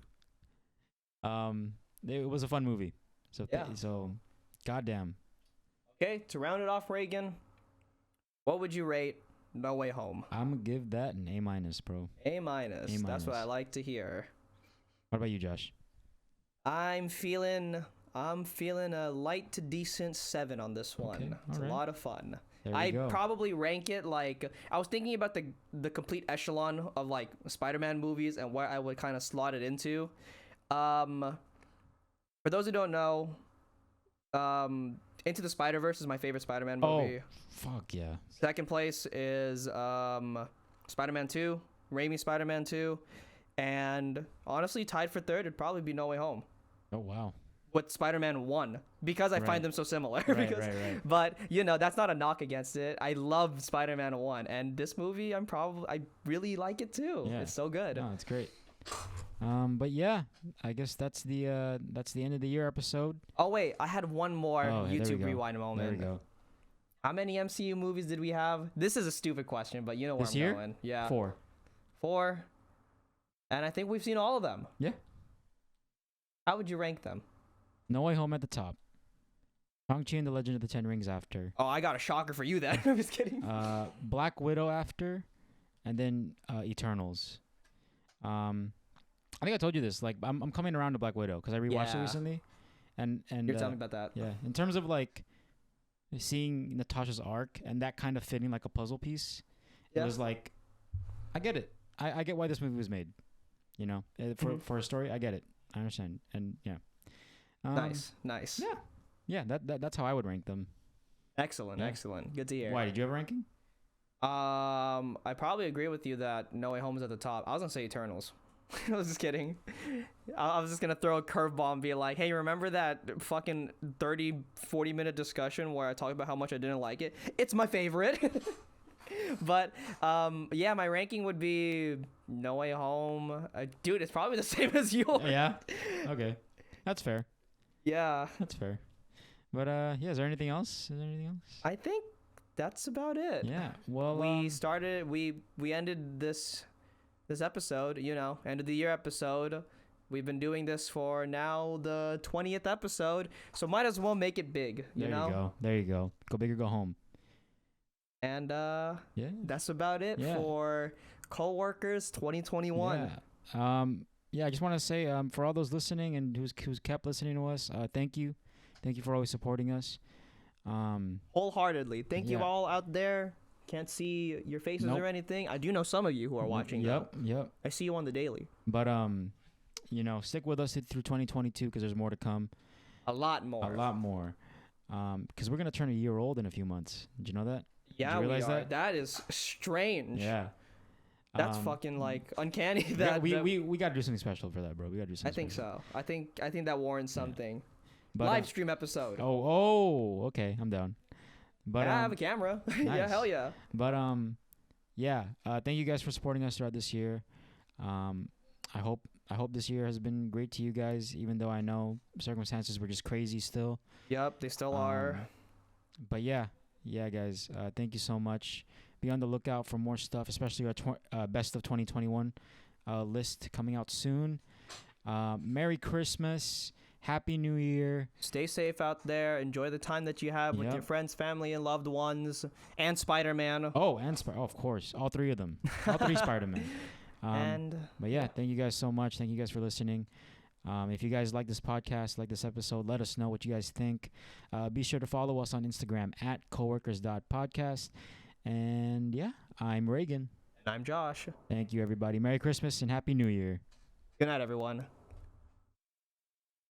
It was a fun movie. So so, goddamn. Okay, to round it off, Reagan, what would you rate No Way Home? I'm gonna give that an A-, bro. A-. That's what I like to hear. What about you, Josh? I'm feeling a light to decent 7 on this one. Okay, It's a alright. lot of fun. I'd probably rank it like, I was thinking about the complete echelon of like Spider-Man movies and where I would kind of slot it into. For those who don't know, Into the Spider-Verse is my favorite Spider-Man Oh, movie. fuck yeah. Second place is Spider-Man 2, Raimi Spider-Man 2, and honestly, tied for third would probably be No Way Home Oh, wow. with Spider-Man 1 because I Right. find them so similar. Right, because, right. But that's not a knock against it. I love Spider-Man 1, and this movie I really like it too. Yeah. It's so good. No, it's great. But yeah, I guess that's the end of the year episode. Oh wait, I had one more Oh, yeah, there we YouTube go. rewind There we moment. go. How many MCU movies did we have? This is a stupid question, but you know where This I'm year? going. Yeah. 4. 4. And I think we've seen all of them. Yeah. How would you rank them? No Way Home at the top. Shang-Chi and the Legend of the Ten Rings after. Oh, I got a shocker for you then. I'm just kidding. Black Widow after, and then Eternals. I think I told you this. Like, I'm coming around to Black Widow because I rewatched it Yeah. recently, and You're telling me about that. yeah, in terms of like seeing Natasha's arc and that kind of fitting like a puzzle piece, Yeah. it was like, I get it. I get why this movie was made. You know, for a story, I get it. I understand, and yeah. Nice. Yeah, yeah. That's how I would rank them. Excellent. Yeah. Excellent. Good to hear. Why did you have a ranking? I probably agree with you that No Way Home is at the top. I was gonna say Eternals. I was just kidding. I was just gonna throw a curveball and be like, hey, remember that fucking 30-40 minute discussion where I talked about how much I didn't like it? It's my favorite. But yeah, my ranking would be No Way Home. Dude, it's probably the same as yours. Yeah. Okay, that's fair. Yeah. That's fair. But yeah, is there anything else? I think that's about it. Yeah. Well, we ended this episode, end of the year episode. We've been doing this for now the 20th episode, so might as well make it big, you know? You go. There you go. Go big or go home. And Yeah. that's about it for Coworkers 2021. Yeah. Yeah, I just want to say for all those listening and who's kept listening to us, thank you. Thank you for always supporting us. Wholeheartedly. Thank you Yeah. all out there. Can't see your faces Nope. or anything. I do know some of you who are watching. Yep. though. Yep. I see you on the daily. But stick with us through 2022 because there's more to come. A lot more. A lot more. Because we're gonna turn a year old in a few months. Did you know that? Yeah, Did you realize we are. that? That is strange. Yeah. That's fucking like uncanny. Yeah, That we gotta do something special for that, bro. We gotta do something. I think special. so. I think that warrants something. But, Live stream episode. Okay, I'm down. But yeah, I have a camera. Yeah, nice. hell yeah. But yeah. Thank you guys for supporting us throughout this year. I hope this year has been great to you guys, even though I know circumstances were just crazy still. Yep, they still are. But yeah, guys. Thank you so much. Be on the lookout for more stuff, especially our best of 2021 list coming out soon. Merry Christmas. Happy New Year. Stay safe out there. Enjoy the time that you have with Yep. your friends, family, and loved ones. And Spider-Man. Oh, and of course. All three of them. All three Spider-Man. But yeah, thank you guys so much. Thank you guys for listening. If you guys like this podcast, like this episode, let us know what you guys think. Be sure to follow us on Instagram at coworkers.podcast. And yeah, I'm Regan. And I'm Josh. Thank you, everybody. Merry Christmas and Happy New Year. Good night, everyone.